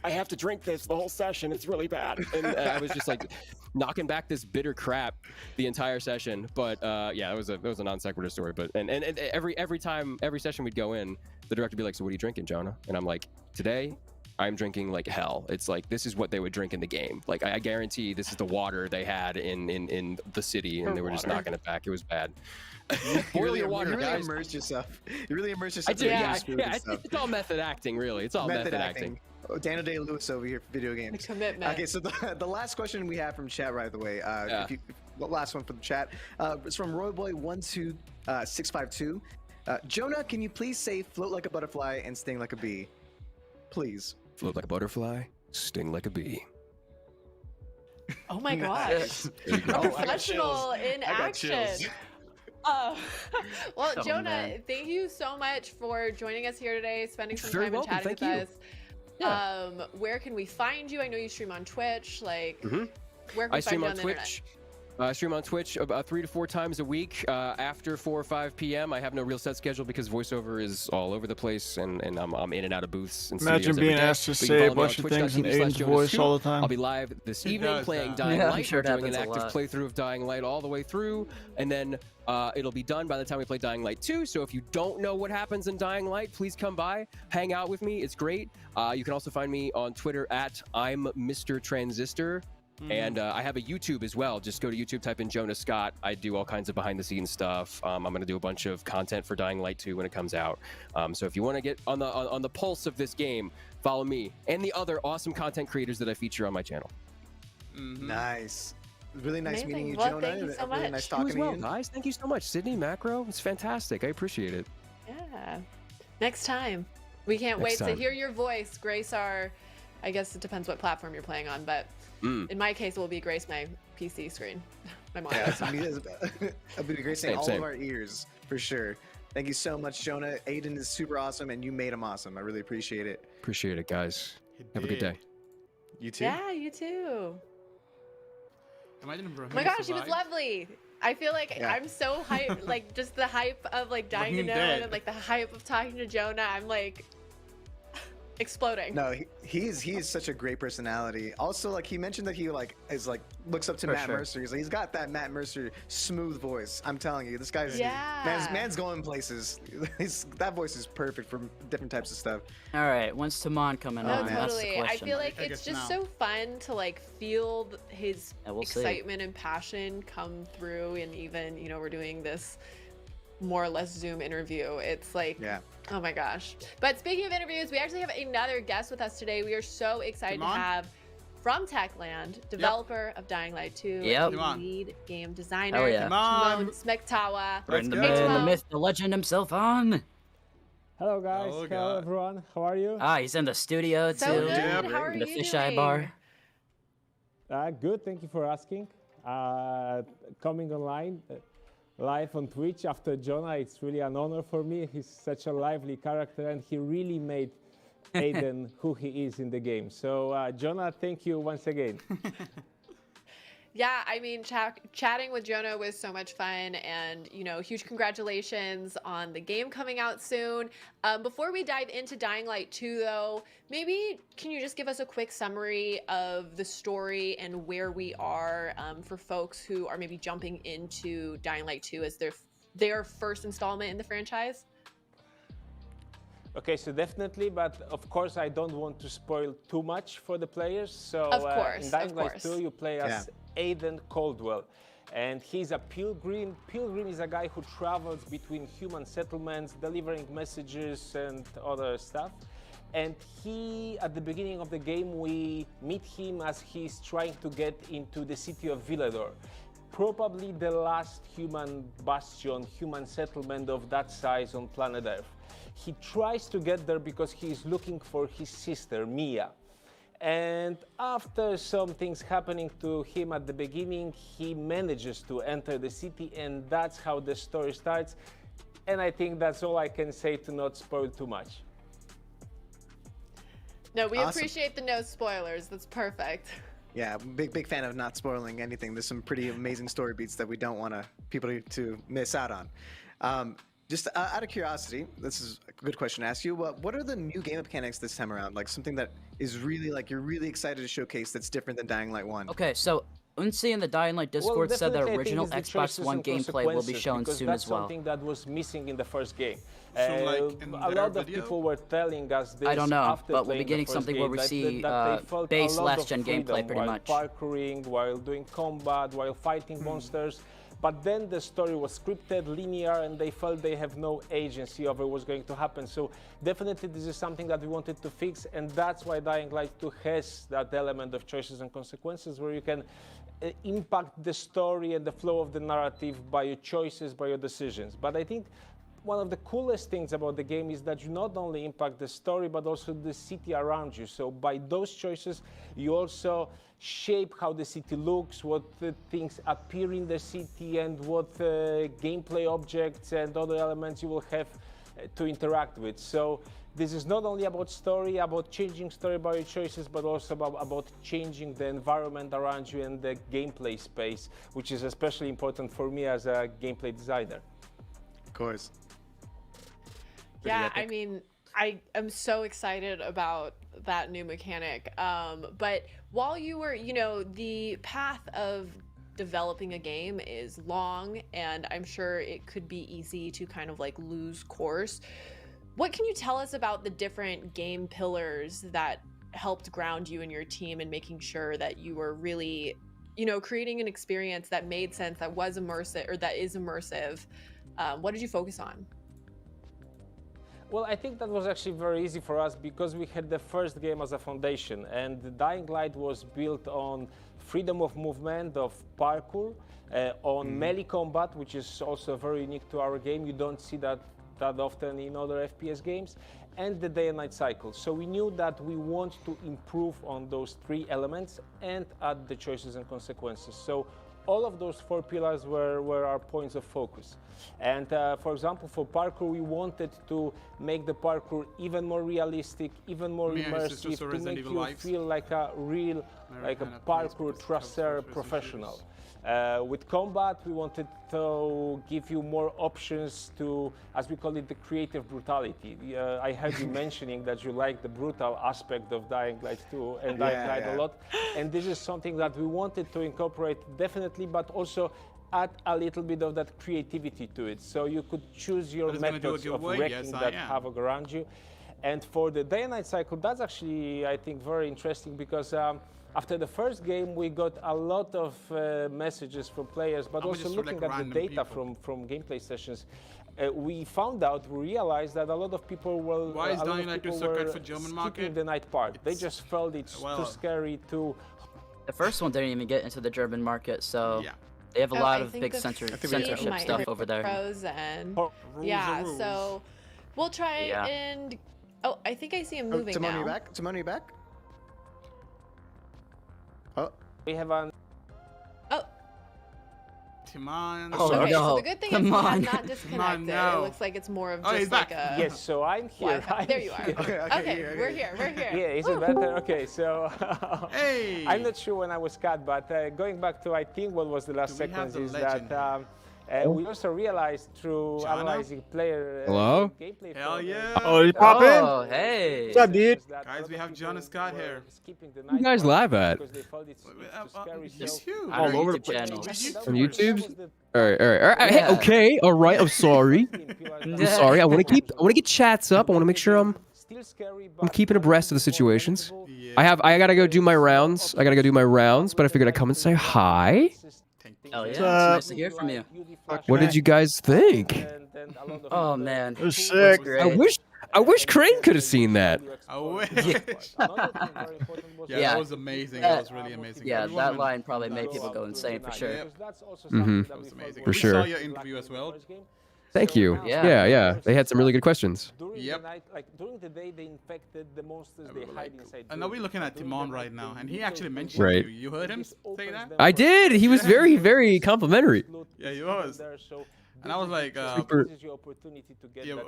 [SPEAKER 4] I have to drink this the whole session. It's really bad. And I was just like knocking back this bitter crap the entire session. But yeah, it was a non sequitur story. But and every time, every session we'd go in, the director would be like, "So what are you drinking, Jonah?" And I'm like, "Today, I'm drinking like hell. It's like this is what they would drink in the game. Like I guarantee this is the water they had in the city, and they were just knocking it back. It was bad. Boil your water,
[SPEAKER 8] you really
[SPEAKER 4] guys.
[SPEAKER 8] immersed yourself. You really immersed
[SPEAKER 4] I
[SPEAKER 8] yourself.
[SPEAKER 4] did,
[SPEAKER 8] in
[SPEAKER 4] yeah,
[SPEAKER 8] the spirit
[SPEAKER 4] yeah.
[SPEAKER 8] and
[SPEAKER 4] It's,
[SPEAKER 8] stuff.
[SPEAKER 4] it's all method acting, really. It's all method acting.
[SPEAKER 8] Oh, Daniel Day-Lewis over here for video games.
[SPEAKER 10] The commitment.
[SPEAKER 8] Okay, so the last question we have from chat, right away. The last one from the chat. It's from RoyBoy12652. Jonah, can you please say "float like a butterfly and sting like a bee"? Please.
[SPEAKER 4] Float like a butterfly, sting like a bee.
[SPEAKER 10] Oh my gosh.
[SPEAKER 4] There you go.
[SPEAKER 10] A professional in
[SPEAKER 8] I got
[SPEAKER 10] action.
[SPEAKER 8] chills.
[SPEAKER 10] Well,
[SPEAKER 2] Oh,
[SPEAKER 10] Jonah,
[SPEAKER 2] man.
[SPEAKER 10] thank you so much for joining us here today, spending some
[SPEAKER 4] Very
[SPEAKER 10] time and
[SPEAKER 4] welcome,
[SPEAKER 10] chatting with
[SPEAKER 4] thank
[SPEAKER 10] us. Where can we find you? I know you stream on Twitch. Like, where can we
[SPEAKER 4] I
[SPEAKER 10] find
[SPEAKER 4] stream
[SPEAKER 10] you
[SPEAKER 4] on
[SPEAKER 10] on the
[SPEAKER 4] Twitch. I stream on Twitch about 3 to 4 times a week after 4 or 5 p.m. I have no real set schedule because voiceover is all over the place, and I'm in and out of booths and
[SPEAKER 3] Imagine
[SPEAKER 4] studios every
[SPEAKER 3] being
[SPEAKER 4] day.
[SPEAKER 3] asked to
[SPEAKER 4] But you
[SPEAKER 3] say
[SPEAKER 4] can
[SPEAKER 3] a
[SPEAKER 4] follow me on
[SPEAKER 3] bunch of things in
[SPEAKER 4] twitch.tv/Jonas
[SPEAKER 3] Aiden's voice
[SPEAKER 4] Scoop.
[SPEAKER 3] all the time.
[SPEAKER 4] I'll be live this evening
[SPEAKER 1] does
[SPEAKER 4] playing
[SPEAKER 1] that.
[SPEAKER 4] Dying
[SPEAKER 2] Yeah, I'm
[SPEAKER 4] Light.
[SPEAKER 2] sure it
[SPEAKER 4] We're doing an
[SPEAKER 2] happens a
[SPEAKER 4] active
[SPEAKER 2] lot.
[SPEAKER 4] playthrough of Dying Light all the way through, and then it'll be done by the time we play Dying Light 2. So if you don't know what happens in Dying Light, please come by, hang out with me. It's great. You can also find me on Twitter at I'm Mr. Transistor. And I have a YouTube as well. Just go to YouTube, type in Jonah Scott. I do all kinds of behind the scenes stuff. I'm going to do a bunch of content for Dying Light 2 when it comes out. So if you want to get on the pulse of this game, follow me and the other awesome content creators that I feature on my channel.
[SPEAKER 8] Nice. Really nice
[SPEAKER 10] Amazing.
[SPEAKER 8] meeting you,
[SPEAKER 10] Well,
[SPEAKER 8] Jonah.
[SPEAKER 10] thank you so
[SPEAKER 8] Really
[SPEAKER 10] much.
[SPEAKER 8] nice
[SPEAKER 4] You
[SPEAKER 8] talking
[SPEAKER 4] as well,
[SPEAKER 8] to you.
[SPEAKER 4] guys. Thank you so much. Sydney, Macro, it's fantastic. I appreciate it.
[SPEAKER 10] Yeah. Next time. We can't
[SPEAKER 4] Next
[SPEAKER 10] wait
[SPEAKER 4] time.
[SPEAKER 10] to hear your voice grace our, I guess it depends what platform you're playing on, but in my case, it will be grace my PC screen. my mom.
[SPEAKER 8] Yeah, it'll be gracing
[SPEAKER 4] Same,
[SPEAKER 8] all
[SPEAKER 4] same.
[SPEAKER 8] of our ears for sure. Thank you so much, Jonah. Aiden is super awesome, and you made him awesome. I really appreciate it.
[SPEAKER 4] Appreciate it, guys. Have a good day.
[SPEAKER 8] You too.
[SPEAKER 10] Yeah, you too.
[SPEAKER 1] Imagine Brahim
[SPEAKER 10] Oh my gosh, he was
[SPEAKER 1] survived.
[SPEAKER 10] lovely. I feel like I'm so hyped, like just the hype of like dying to
[SPEAKER 1] Brahim
[SPEAKER 10] know,
[SPEAKER 1] dead.
[SPEAKER 10] and then like the hype of talking to Jonah. I'm like exploding.
[SPEAKER 8] No, he's such a great personality. Also, like he mentioned that he like is like looks up to
[SPEAKER 3] For
[SPEAKER 8] Matt
[SPEAKER 3] sure.
[SPEAKER 8] Mercer. He's got that Matt Mercer smooth voice. I'm telling you, this guy's man's going places. That voice is perfect for different types of stuff.
[SPEAKER 2] All right, when's Taman coming
[SPEAKER 10] No,
[SPEAKER 2] on? That's the
[SPEAKER 10] totally. I
[SPEAKER 2] question.
[SPEAKER 10] feel like
[SPEAKER 1] I
[SPEAKER 10] it's
[SPEAKER 1] guess
[SPEAKER 10] just
[SPEAKER 1] now.
[SPEAKER 10] so fun to like feel his
[SPEAKER 2] Yeah, we'll see.
[SPEAKER 10] excitement and passion come through, and even we're doing this more or less Zoom interview. It's like, oh my gosh. But speaking of interviews, we actually have another guest with us today. We are so excited
[SPEAKER 1] Come
[SPEAKER 10] to
[SPEAKER 1] on.
[SPEAKER 10] have from Techland, developer of Dying Light 2,
[SPEAKER 2] Yep.
[SPEAKER 10] the
[SPEAKER 1] Come on.
[SPEAKER 10] lead game designer,
[SPEAKER 2] Oh, yeah.
[SPEAKER 1] Come on.
[SPEAKER 10] Timon Smektawa.
[SPEAKER 2] Bring the
[SPEAKER 1] Let's
[SPEAKER 2] man,
[SPEAKER 1] go.
[SPEAKER 2] the myth, the legend himself on.
[SPEAKER 11] Hello guys,
[SPEAKER 1] Oh,
[SPEAKER 11] hello
[SPEAKER 1] God.
[SPEAKER 11] everyone, how are you?
[SPEAKER 2] He's in the studio too.
[SPEAKER 10] So good.
[SPEAKER 1] Yep.
[SPEAKER 10] How are
[SPEAKER 2] in
[SPEAKER 10] you
[SPEAKER 2] the fisheye bar.
[SPEAKER 11] Good, thank you for asking. Coming online, live on Twitch after Jonah, it's really an honor for me. He's such a lively character and he really made Aiden who he is in the game. So Jonah, thank you once again.
[SPEAKER 10] Yeah, I mean, chatting with Jonah was so much fun, and huge congratulations on the game coming out soon. Before we dive into Dying Light 2, though, maybe can you just give us a quick summary of the story and where we are for folks who are maybe jumping into Dying Light 2 as their first installment in the franchise?
[SPEAKER 11] Okay, so definitely, but of course I don't want to spoil too much for the players. So
[SPEAKER 10] Of course,
[SPEAKER 11] in Dying
[SPEAKER 10] of
[SPEAKER 11] Light
[SPEAKER 10] course.
[SPEAKER 11] 2 you play as Aiden Caldwell. And he's a pilgrim. Pilgrim is a guy who travels between human settlements, delivering messages and other stuff. And he, at the beginning of the game, we meet him as he's trying to get into the city of Villador. Probably the last human bastion, human settlement of that size on planet Earth. He tries to get there because he's looking for his sister, Mia. And after some things happening to him at the beginning, he manages to enter the city, and that's how the story starts. And I think that's all I can say to not spoil too much.
[SPEAKER 10] No, we
[SPEAKER 8] Awesome.
[SPEAKER 10] appreciate the no spoilers. That's perfect.
[SPEAKER 8] Yeah, big fan of not spoiling anything. There's some pretty amazing story beats that we don't want people to miss out on. Just out of curiosity, this is a good question to ask you. What are the new game mechanics this time around? Like something that is really like you're really excited to showcase that's different than Dying Light 1.
[SPEAKER 2] Okay, so Unsi in the Dying Light Discord said the
[SPEAKER 11] definitely, I think
[SPEAKER 2] original
[SPEAKER 11] it's the
[SPEAKER 2] Xbox
[SPEAKER 11] choices
[SPEAKER 2] One
[SPEAKER 11] and
[SPEAKER 2] gameplay will be
[SPEAKER 11] consequences,
[SPEAKER 2] shown
[SPEAKER 11] because
[SPEAKER 2] soon
[SPEAKER 11] that's
[SPEAKER 2] as well.
[SPEAKER 11] something that was missing in the first game.
[SPEAKER 1] So, like, in
[SPEAKER 11] a
[SPEAKER 1] their
[SPEAKER 11] lot of
[SPEAKER 1] video?
[SPEAKER 11] people were telling us this
[SPEAKER 2] I don't know,
[SPEAKER 11] after
[SPEAKER 2] but we'll
[SPEAKER 11] playing
[SPEAKER 2] be getting
[SPEAKER 11] the first
[SPEAKER 2] something where
[SPEAKER 11] game,
[SPEAKER 2] we
[SPEAKER 11] that-
[SPEAKER 2] see
[SPEAKER 11] that they felt
[SPEAKER 2] base
[SPEAKER 11] a lot
[SPEAKER 2] last-gen
[SPEAKER 11] of
[SPEAKER 2] gameplay
[SPEAKER 11] freedom
[SPEAKER 2] pretty
[SPEAKER 11] while
[SPEAKER 2] much.
[SPEAKER 11] parkouring, while doing combat, while fighting monsters. But then the story was scripted, linear, and they felt they have no agency over what's going to happen. So definitely this is something that we wanted to fix, and that's why Dying Light 2 has that element of choices and consequences, where you can impact the story and the flow of the narrative by your choices, by your decisions. But I think one of the coolest things about the game is that you not only impact the story, but also the city around you. So by those choices, you also shape how the city looks, what things appear in the city, and what gameplay objects and other elements you will have to interact with. So this is not only about story, about changing story by your choices, but also about changing the environment around you and the gameplay space, which is especially important for me as a gameplay designer.
[SPEAKER 8] Of course.
[SPEAKER 10] Yeah, I mean, I am so excited about that new mechanic. But while you were, the path of developing a game is long, and I'm sure it could be easy to kind of like lose course. What can you tell us about the different game pillars that helped ground you and your team in making sure that you were really, creating an experience that made sense, that was immersive, or that is immersive? What did you focus on?
[SPEAKER 11] Well, I think that was actually very easy for us because we had the first game as a foundation, and the Dying Light was built on freedom of movement, of parkour, on melee combat, which is also very unique to our game. You don't see that often in other FPS games, and the day and night cycle. So we knew that we want to improve on those three elements and add the choices and consequences. So all of those 4 pillars were our points of focus. And for example, for parkour, we wanted to make the parkour even more realistic, even more immersive, to make you feel like a real, like a parkour tracer professional. With combat, we wanted to give you more options to, as we call it, the creative brutality. I heard you mentioning that you like the brutal aspect of Dying Light 2 and Dying Light a lot. And this is something that we wanted to incorporate definitely, but also add a little bit of that creativity to it. So you could choose your methods of wrecking that havoc around you. And for the day and night cycle, that's actually, I think, very interesting because after the first game, we got a lot of messages from players, but also looking at the data from gameplay sessions, we found out, we realized that a lot of people were
[SPEAKER 1] Why is Dying Light 2 so good for German market?
[SPEAKER 11] The night part. They just felt it's too scary to...
[SPEAKER 2] The first one didn't even get into the German market, so they have a lot of big censorship stuff over there.
[SPEAKER 10] Frozen. Yeah, so we'll try and... Oh, I think I see him moving now.
[SPEAKER 8] Timon, you back?
[SPEAKER 11] Oh. We have an...
[SPEAKER 10] Oh.
[SPEAKER 1] Timon.
[SPEAKER 2] Oh,
[SPEAKER 10] okay,
[SPEAKER 2] no.
[SPEAKER 10] so the good thing is we have not disconnected. It looks like it's more of just like a...
[SPEAKER 11] Yes, so I'm here.
[SPEAKER 10] There you are. Okay, we're here.
[SPEAKER 11] Yeah, is it better? Okay, so...
[SPEAKER 1] Hey!
[SPEAKER 11] I'm not sure when I was cut, but going back to, I think, what was the last sequence is that... we also realized through analyzing player gameplay.
[SPEAKER 1] Hell yeah!
[SPEAKER 3] Oh, you pop in?
[SPEAKER 2] Oh, hey!
[SPEAKER 3] What's up, dude?
[SPEAKER 1] Guys, we have John and Scott here.
[SPEAKER 12] You guys live at?
[SPEAKER 1] It's huge.
[SPEAKER 3] All over the
[SPEAKER 2] place.
[SPEAKER 12] On YouTube? All right. Hey, okay, all right. I'm sorry. I'm sorry. I want to get chats up. I want to make sure I'm keeping abreast of the situations. I gotta go do my rounds. But I figured I'd come and say hi.
[SPEAKER 2] Oh yeah, it's nice to hear from you.
[SPEAKER 12] What did you guys think?
[SPEAKER 2] Oh man,
[SPEAKER 3] it was sick.
[SPEAKER 12] I wish Crane could have seen that.
[SPEAKER 1] I wish.
[SPEAKER 2] Yeah,
[SPEAKER 1] that was amazing. That was really amazing.
[SPEAKER 2] Yeah, that line probably made people go insane for sure.
[SPEAKER 1] That was amazing.
[SPEAKER 12] For sure.
[SPEAKER 1] We saw your interview as well.
[SPEAKER 12] Thank you. Yeah. They had some really good questions.
[SPEAKER 11] During the day, they infected the monsters they hide inside.
[SPEAKER 1] And now we're looking at Timon right now, and he actually mentioned you. You heard him say that?
[SPEAKER 12] I did. He was very, very complimentary.
[SPEAKER 1] Yeah, he was. And I was like,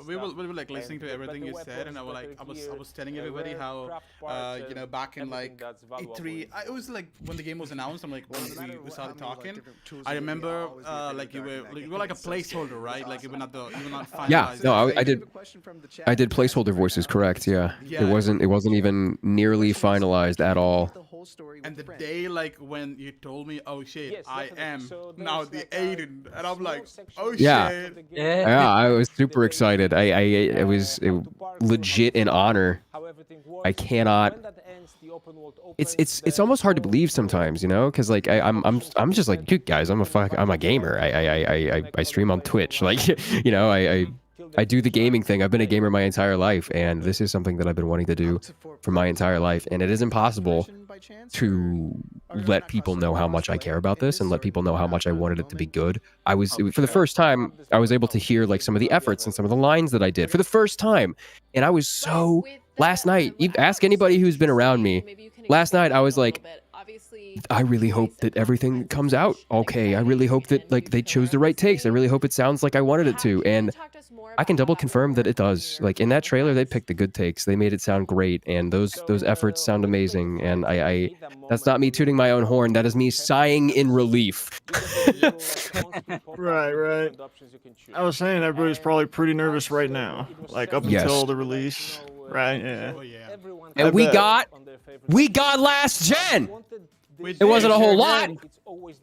[SPEAKER 1] we were like listening to everything you said, and I was telling everybody how, back in like E3, it was like when the game was announced. I'm like, when we started talking, I remember like you were like a placeholder, right? Like you were not finalized.
[SPEAKER 12] Yeah, no, I did placeholder voices, correct? Yeah, it wasn't even nearly finalized at all.
[SPEAKER 1] And the day like when you told me, oh shit, I am now the Aiden, and I'm like, oh shit.
[SPEAKER 12] Yeah, I was super excited. It was legit an honor. I cannot. It's almost hard to believe sometimes, because like I'm just like, dude, guys, I'm a gamer. I stream on Twitch, like I do the gaming thing. I've been a gamer my entire life, and this is something that I've been wanting to do for my entire life, and it is impossible to let people know how much I care about this and let people know how much I wanted it to be good. For the first time, I was able to hear like some of the efforts and some of the lines that I did for the first time, and I was so... Last night, you ask anybody who's been around me, last night I was like, I really hope that everything comes out okay. I really hope that like they chose the right takes. I really hope it sounds like I wanted it to, and I can double confirm that it does. Like in that trailer, they picked the good takes. They made it sound great, and those efforts sound amazing. And I that's not me tooting my own horn. That is me sighing in relief.
[SPEAKER 3] Right. I was saying everybody's probably pretty nervous right now, like up until the release. Right, yeah.
[SPEAKER 12] And we got last gen. It wasn't a whole lot,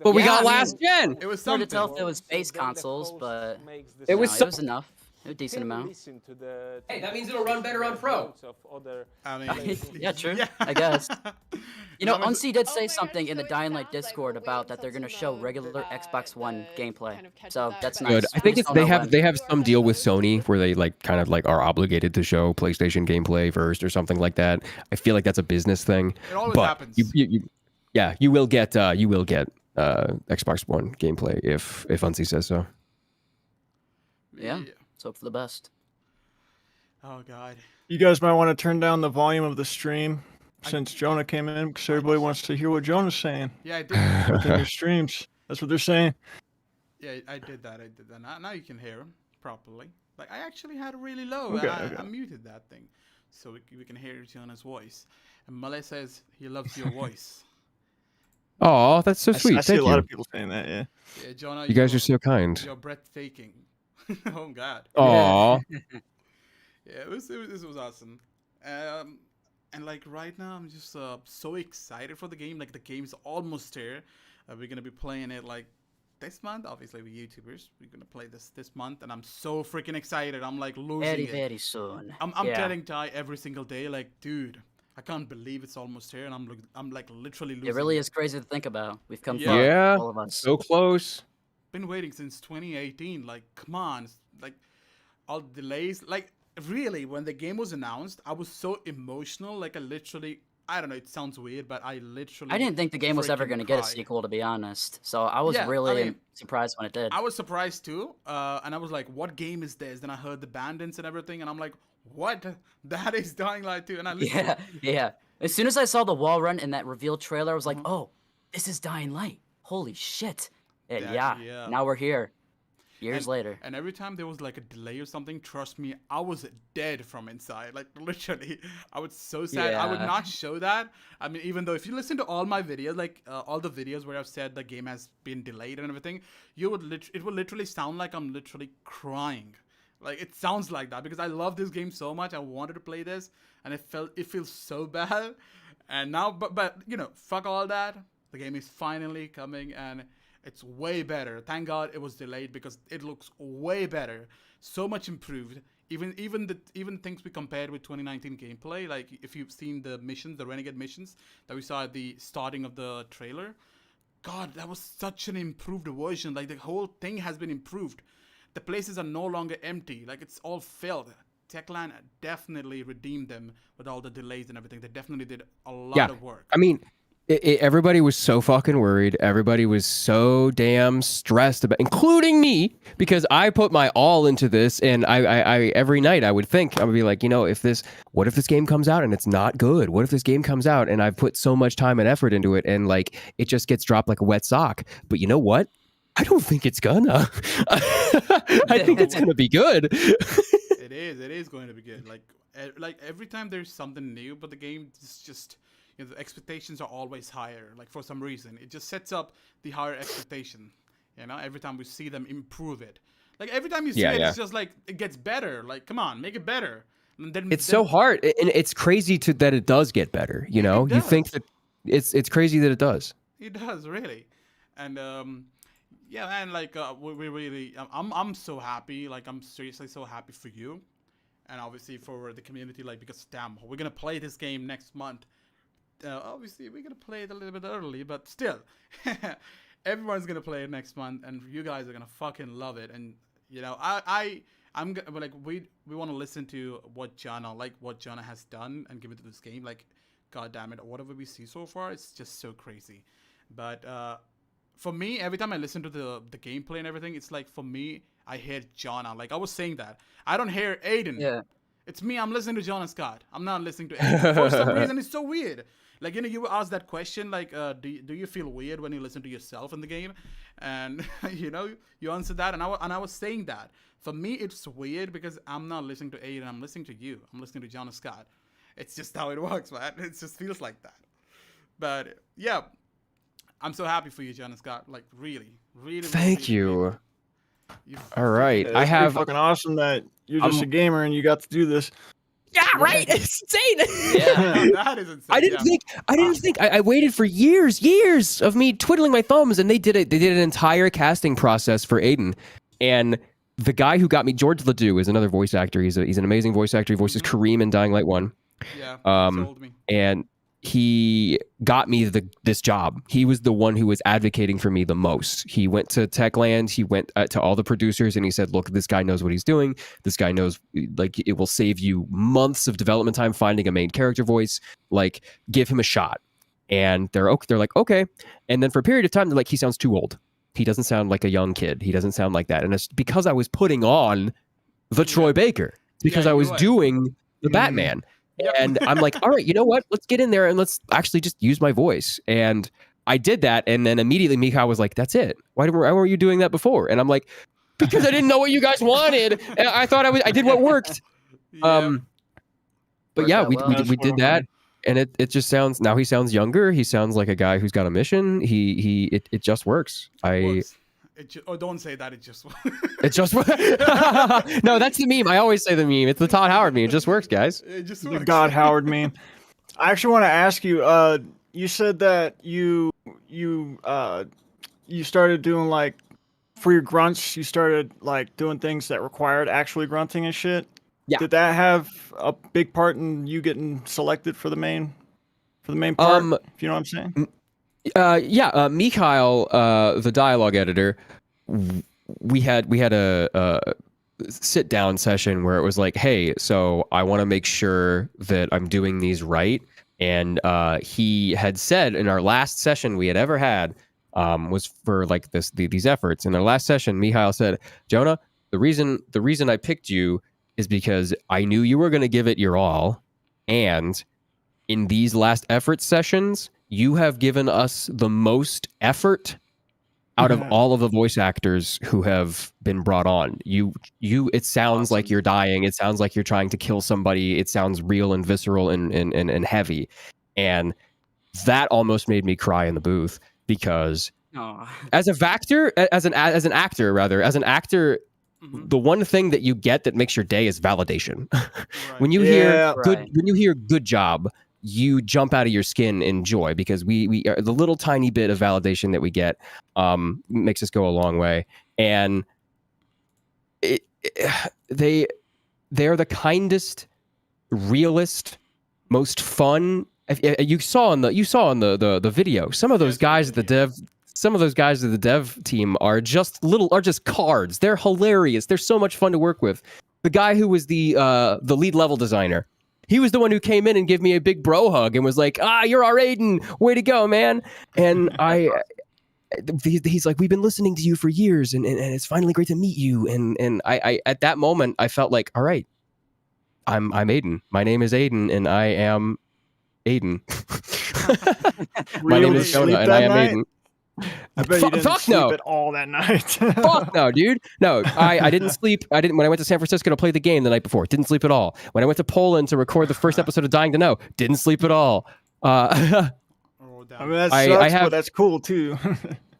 [SPEAKER 12] but we got last gen.
[SPEAKER 1] It was
[SPEAKER 2] hard
[SPEAKER 1] something.
[SPEAKER 2] to tell if it was base consoles, but
[SPEAKER 12] it was
[SPEAKER 2] enough. A decent amount.
[SPEAKER 12] Hey, that means it'll run better on Pro.
[SPEAKER 1] I mean,
[SPEAKER 2] yeah, true. I guess. Unsi did say something in the Dying Light Discord about that they're gonna show regular Xbox One gameplay. So that's nice.
[SPEAKER 12] Good. I think they have some deal with Sony where they like kind of like are obligated to show PlayStation gameplay first or something like that. I feel like that's a business thing.
[SPEAKER 1] It always happens.
[SPEAKER 12] You will get Xbox One gameplay if Unsi says so.
[SPEAKER 2] Yeah. Let's hope for the best.
[SPEAKER 1] Oh god.
[SPEAKER 3] You guys might want to turn down the volume of the stream since Jonah came in, because everybody wants to hear what Jonah's saying.
[SPEAKER 1] Yeah, I did.
[SPEAKER 3] Within your streams. That's what they're saying.
[SPEAKER 1] Yeah, I did that. Now you can hear him properly. Like, I actually had it really low,
[SPEAKER 3] Okay,
[SPEAKER 1] and
[SPEAKER 3] okay.
[SPEAKER 1] I muted that thing, so we can hear Jonah's voice. And Malay says he loves your voice.
[SPEAKER 12] Oh, that's so sweet.
[SPEAKER 3] I see
[SPEAKER 12] Thank
[SPEAKER 3] a lot
[SPEAKER 12] you.
[SPEAKER 3] of people saying that. Yeah.
[SPEAKER 1] Yeah, Jonah,
[SPEAKER 12] You guys are so kind.
[SPEAKER 1] You're breathtaking. Oh God.
[SPEAKER 12] Aw.
[SPEAKER 1] Yeah, it was awesome. And like right now, I'm just so excited for the game. Like the game's almost here. We're gonna be playing it like this month. Obviously, we're YouTubers. We're gonna play this month, and I'm so freaking excited. I'm like losing it.
[SPEAKER 2] Very soon.
[SPEAKER 1] I'm
[SPEAKER 2] Yeah.
[SPEAKER 1] telling Ty every single day, like, dude, I can't believe it's almost here, and I'm like literally losing.
[SPEAKER 2] It really is crazy to think about. We've come
[SPEAKER 1] Yeah.
[SPEAKER 2] far,
[SPEAKER 12] Yeah,
[SPEAKER 2] all of us.
[SPEAKER 12] so close.
[SPEAKER 1] Been waiting since 2018. Like, come on, like all the delays. Like, really, when the game was announced, I was so emotional. Like, I don't know, it sounds weird, but I literally.
[SPEAKER 2] I didn't think the game was ever
[SPEAKER 1] freaking
[SPEAKER 2] going to get a
[SPEAKER 1] cried.
[SPEAKER 2] sequel, to be honest. So I was
[SPEAKER 1] Yeah,
[SPEAKER 2] really
[SPEAKER 1] I mean,
[SPEAKER 2] surprised when it did.
[SPEAKER 1] I was surprised too, and I was like, "What game is this?" Then I heard the bandits and everything, and I'm like, "What? That is Dying Light 2." And I listened.
[SPEAKER 2] Yeah. As soon as I saw the wall run in that reveal trailer, I was
[SPEAKER 1] Uh-huh.
[SPEAKER 2] like, "Oh, this is Dying Light! Holy shit!" And
[SPEAKER 1] Yeah,
[SPEAKER 2] yeah, now we're here, years later.
[SPEAKER 1] And every time there was like a delay or something, trust me, I was dead from inside. Like literally, I was so sad. I would
[SPEAKER 2] Yeah.
[SPEAKER 1] not show that. I mean, even though if you listen to all my videos, like all the videos where I've said the game has been delayed and everything, it would literally sound like I'm literally crying. Like it sounds like that because I love this game so much. I wanted to play this, and it feels so bad. And now, but you know, fuck all that. The game is finally coming, and it's way better. Thank God it was delayed because it looks way better, so much improved. Even things we compared with 2019 gameplay, like if you've seen the missions, the Renegade missions that we saw at the starting of the trailer, God, that was such an improved version. Like the whole thing has been improved. The places are no longer empty. Like it's all filled. Techland definitely redeemed them with all the delays and everything. They definitely did a lot of work.
[SPEAKER 12] I mean, everybody was so fucking worried. Everybody was so damn stressed about, including me, because I put my all into this. And I every night I would be like, you know, what if this game comes out and it's not good? What if this game comes out and I've put so much time and effort into it and like it just gets dropped like a wet sock? But you know what? I don't think it's gonna. I think it's gonna be good.
[SPEAKER 1] It is going to be good. Like every time there's something new, but the game is just, you know, the expectations are always higher. Like for some reason, it just sets up the higher expectation. You know, every time we see them improve it. Like every time you see it, it's just like it gets better. Like come on, make it better. And then
[SPEAKER 12] It's so hard, and it's crazy that it does get better. You know, you think that it's crazy that it does.
[SPEAKER 1] It does really, and yeah, man. Like we really, I'm so happy. Like I'm seriously so happy for you, and obviously for the community. Like because damn, we're gonna play this game next month. Obviously we're gonna play it a little bit early, but still, everyone's gonna play it next month, and you guys are gonna fucking love it. And you know, I'm like we want to listen to what Jana has done and give it to this game. Like, god damn it, whatever we see so far, it's just so crazy. But for me, every time I listen to the gameplay and everything, it's like for me, I hear Jana. Like I was saying that I don't hear Aiden.
[SPEAKER 2] Yeah.
[SPEAKER 1] It's me. I'm listening to John and Scott. I'm not listening to Aiden. For some reason, it's so weird. Like, you know, you asked that question, like, do you feel weird when you listen to yourself in the game? And, you know, you answered that, and I was saying that. For me, it's weird because I'm not listening to Aiden. I'm listening to you. I'm listening to John and Scott. It's just how it works, man. It just feels like that. But, yeah, I'm so happy for you, John and Scott. Like, really.
[SPEAKER 12] Thank you.
[SPEAKER 1] You
[SPEAKER 12] All right,
[SPEAKER 3] I have fucking awesome that you're just a gamer and you got to do this.
[SPEAKER 12] Yeah, right. It's insane.
[SPEAKER 1] Yeah, that is insane.
[SPEAKER 12] I didn't think. I waited for years of me twiddling my thumbs, and they did it. They did an entire casting process for Aiden, and the guy who got me, George Ledoux, is another voice actor. He's an amazing voice actor. He voices Kareem in Dying Light 1.
[SPEAKER 1] Yeah.
[SPEAKER 12] Sold me. And he got me this job. He was the one who was advocating for me the most. He went to Techland. He went to all the producers and he said, look, this guy knows what he's doing. This guy knows, like, it will save you months of development time finding a main character voice. Like, give him a shot. And they're like, okay. And then for a period of time, they're like, he sounds too old. He doesn't sound like a young kid. He doesn't sound like that. And it's because I was putting on the Troy Baker. Because I was doing the Batman. And I'm like, all right, you know what? Let's get in there and let's actually just use my voice. And I did that, and then immediately Mikhail was like, "That's it. Why weren't you doing that before?" And I'm like, "Because I didn't know what you guys wanted, and I thought I did what worked." But yeah, we did that, and it just sounds, now he sounds younger. He sounds like a guy who's got a mission. It just works.
[SPEAKER 1] Oh, don't say that. It just
[SPEAKER 12] It just no, that's the meme. I always say the meme. It's the Todd Howard meme. It just works, guys.
[SPEAKER 1] It just
[SPEAKER 3] The
[SPEAKER 1] works.
[SPEAKER 3] God Howard meme. I actually want to ask you. You said that you started doing, like, for your grunts. You started like doing things that required actually grunting and shit.
[SPEAKER 12] Yeah.
[SPEAKER 3] Did that have a big part in you getting selected for the main part? If you know what I'm saying.
[SPEAKER 12] Yeah, Mikhail, the dialogue editor, we had a sit down session where it was like, hey, so I want to make sure that I'm doing these right. And he had said in our last session we had ever had was for like these efforts. In our last session, Mikhail said, Jonah, the reason I picked you is because I knew you were going to give it your all, and in these last effort sessions, you have given us the most effort out of all of the voice actors who have been brought on. It sounds like you're dying. It sounds like you're trying to kill somebody. It sounds real and visceral and heavy. And that almost made me cry in the booth, because as an actor, the one thing that you get that makes your day is validation. When you hear good job, you jump out of your skin in joy, because we are, the little tiny bit of validation that we get makes us go a long way. And they are the kindest, realest, most fun. You saw in the video, some of those guys at the dev team are just cards. They're hilarious. They're so much fun to work with. The guy who was the lead level designer, he was the one who came in and gave me a big bro hug and was like, you're our Aiden. Way to go, man. And he's like, we've been listening to you for years, and it's finally great to meet you. And I at that moment, I felt like, all right, I'm Aiden. My name is Aiden, and I am Aiden. My name is Jonah, and I am Aiden.
[SPEAKER 3] I bet you didn't sleep at all that night.
[SPEAKER 12] Fuck no, dude. No, I didn't sleep. When I went to San Francisco to play the game the night before, didn't sleep at all. When I went to Poland to record the first episode of Dying to Know, didn't sleep at all.
[SPEAKER 3] I mean, that sucks, but that's cool too.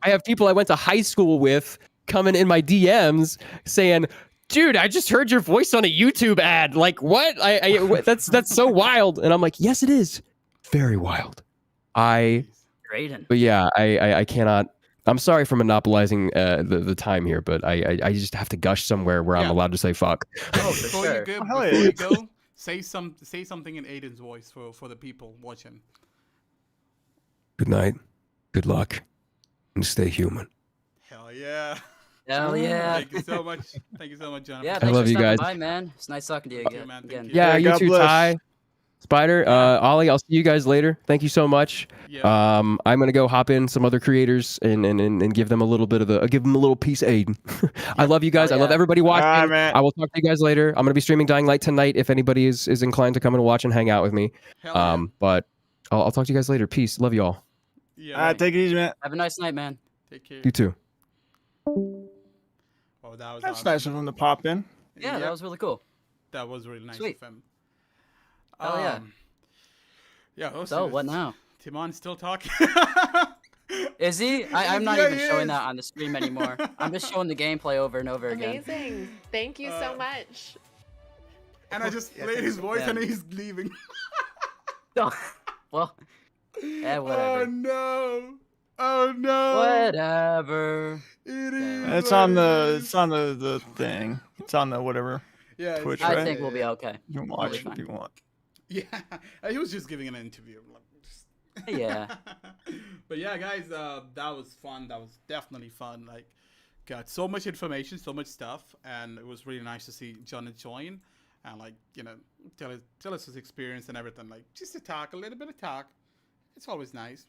[SPEAKER 12] I have people I went to high school with coming in my DMs saying, dude, I just heard your voice on a YouTube ad. Like, what? That's so wild. And I'm like, yes, it is. Very wild. But yeah, I cannot. I'm sorry for monopolizing the time here, but I just have to gush somewhere where I'm allowed to say fuck.
[SPEAKER 1] Before you go, say something in Aiden's voice for the people watching.
[SPEAKER 12] Good night, good luck, and stay human.
[SPEAKER 1] Hell yeah.
[SPEAKER 2] Hell yeah.
[SPEAKER 1] Thank you so much. Thank you so much, Jonathan.
[SPEAKER 2] Yeah, thanks
[SPEAKER 12] love
[SPEAKER 2] for
[SPEAKER 12] you
[SPEAKER 2] stopping
[SPEAKER 12] guys.
[SPEAKER 2] by, man. It's nice talking to you again.
[SPEAKER 12] Yeah, you too, Ty. Spider, Ollie, I'll see you guys later. Thank you so much. I'm gonna go hop in some other creators and give them a little bit of give them a little piece of Aiden. I love you guys. I love everybody watching. I will talk to you guys later. I'm gonna be streaming Dying Light tonight if anybody is inclined to come and watch and hang out with me. But I'll talk to you guys later. Peace. Love you all.
[SPEAKER 3] Yeah. Take it easy, man.
[SPEAKER 2] Have a nice night, man.
[SPEAKER 1] Take care.
[SPEAKER 12] You too.
[SPEAKER 1] Oh, that's
[SPEAKER 3] awesome. Nice of him to pop in.
[SPEAKER 2] Yeah, that was really cool.
[SPEAKER 1] That was really nice
[SPEAKER 2] Sweet.
[SPEAKER 1] of him.
[SPEAKER 2] Oh yeah.
[SPEAKER 1] Yeah.
[SPEAKER 2] So what now?
[SPEAKER 1] Timon's still talking.
[SPEAKER 2] Is he? I'm not even showing that on the stream anymore. I'm just showing the gameplay over and over again.
[SPEAKER 10] Amazing. Thank you so much.
[SPEAKER 1] And I just played his voice and he's leaving.
[SPEAKER 2] Well, yeah, whatever.
[SPEAKER 1] Oh no. Oh no.
[SPEAKER 2] Whatever.
[SPEAKER 1] It is.
[SPEAKER 3] It's on the thing. It's on the whatever.
[SPEAKER 1] Yeah.
[SPEAKER 3] Twitch,
[SPEAKER 2] I
[SPEAKER 3] right?
[SPEAKER 2] think we'll be okay.
[SPEAKER 3] You can watch it if you want.
[SPEAKER 1] Yeah. He was just giving an interview.
[SPEAKER 2] Yeah.
[SPEAKER 1] But yeah, guys, that was fun. That was definitely fun. Like, got so much information, so much stuff, and it was really nice to see John join and, like, you know, tell us his experience and everything. Like, just to talk, a little bit of talk. It's always nice.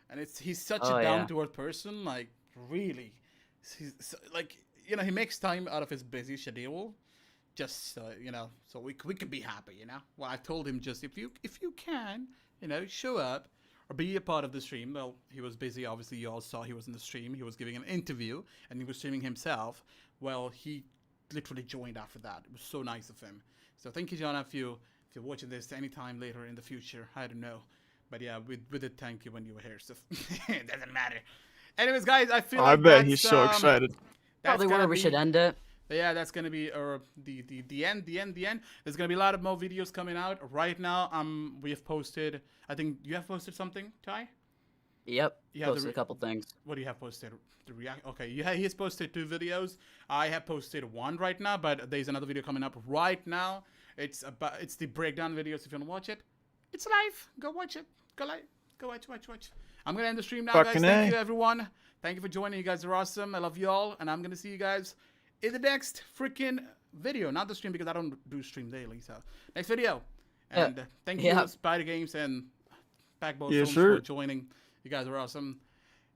[SPEAKER 1] And he's such a down-to-earth person. Like, really, he's like, you know, he makes time out of his busy schedule, just you know, so we could be happy. You know, well, I told him just if you can, you know, show up, or be a part of the stream. Well, he was busy. Obviously, you all saw he was in the stream. He was giving an interview, and he was streaming himself. Well, he literally joined after that. It was so nice of him. So thank you, John, if you're watching this anytime later in the future. I don't know. But yeah, we did thank you when you were here, so it doesn't matter. Anyways, guys, I feel like
[SPEAKER 3] bet he's so excited.
[SPEAKER 2] Probably where we should end it.
[SPEAKER 1] Yeah, that's gonna be the end. There's gonna be a lot of more videos coming out. Right now, we have posted. I think you have posted something, Ty.
[SPEAKER 2] Yep.
[SPEAKER 1] Yeah,
[SPEAKER 2] Posted a couple things.
[SPEAKER 1] What do you have posted? The react. Okay, he has posted 2 videos. I have posted 1 right now, but there's another video coming up right now. It's the breakdown videos. If you wanna watch it, it's live. Go watch it. Go watch. I'm gonna end the stream now, guys. Thank you, everyone. Thank you for joining. You guys are awesome. I love you all, and I'm gonna see you guys in the next freaking video. Not the stream because I don't do stream daily. So next video. And thank you, Spider Games and Backbone Films for joining. You guys are awesome.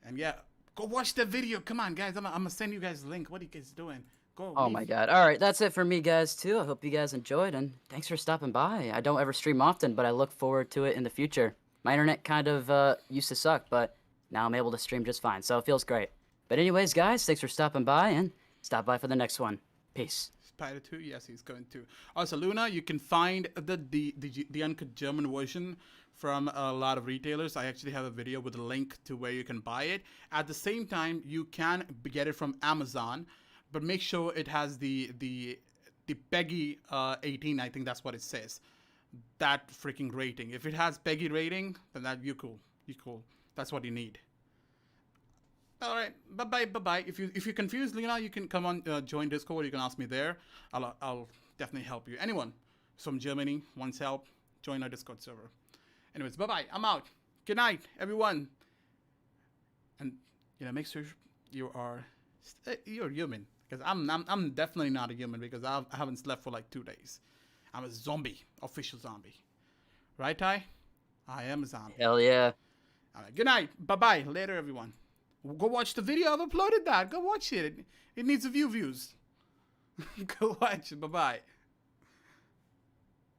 [SPEAKER 1] And yeah, go watch the video. Come on, guys. I'm gonna send you guys the link. What are you guys doing? Go.
[SPEAKER 2] Oh my god. All right, that's it for me, guys, too. I hope you guys enjoyed, and thanks for stopping by. I don't ever stream often, but I look forward to it in the future. My internet kind of used to suck, but now I'm able to stream just fine, so it feels great. But anyways, guys, thanks for stopping by, and stop by for the next one. Peace.
[SPEAKER 1] Spider 2, yes, he's going to. Also, Luna, you can find the uncut German version from a lot of retailers. I actually have a video with a link to where you can buy it. At the same time, you can get it from Amazon, but make sure it has the PEGI 18. I think that's what it says. That freaking rating. If it has PEGI rating, then you cool. That's what you need. All right, bye. If you're confused, Lena, you can come on join Discord. You can ask me there. I'll definitely help you. Anyone from Germany wants help, join our Discord server. Anyways, bye. I'm out. Good night, everyone. And make sure you're human, because I'm definitely not a human, because I haven't slept for like 2 days. I'm a zombie, official zombie. Right, Ty? I am a zombie.
[SPEAKER 2] Hell yeah.
[SPEAKER 1] All right, good night. Bye. Later, everyone. Go watch the video. I've uploaded that. Go watch it. It needs a few views. Go watch it. Bye-bye.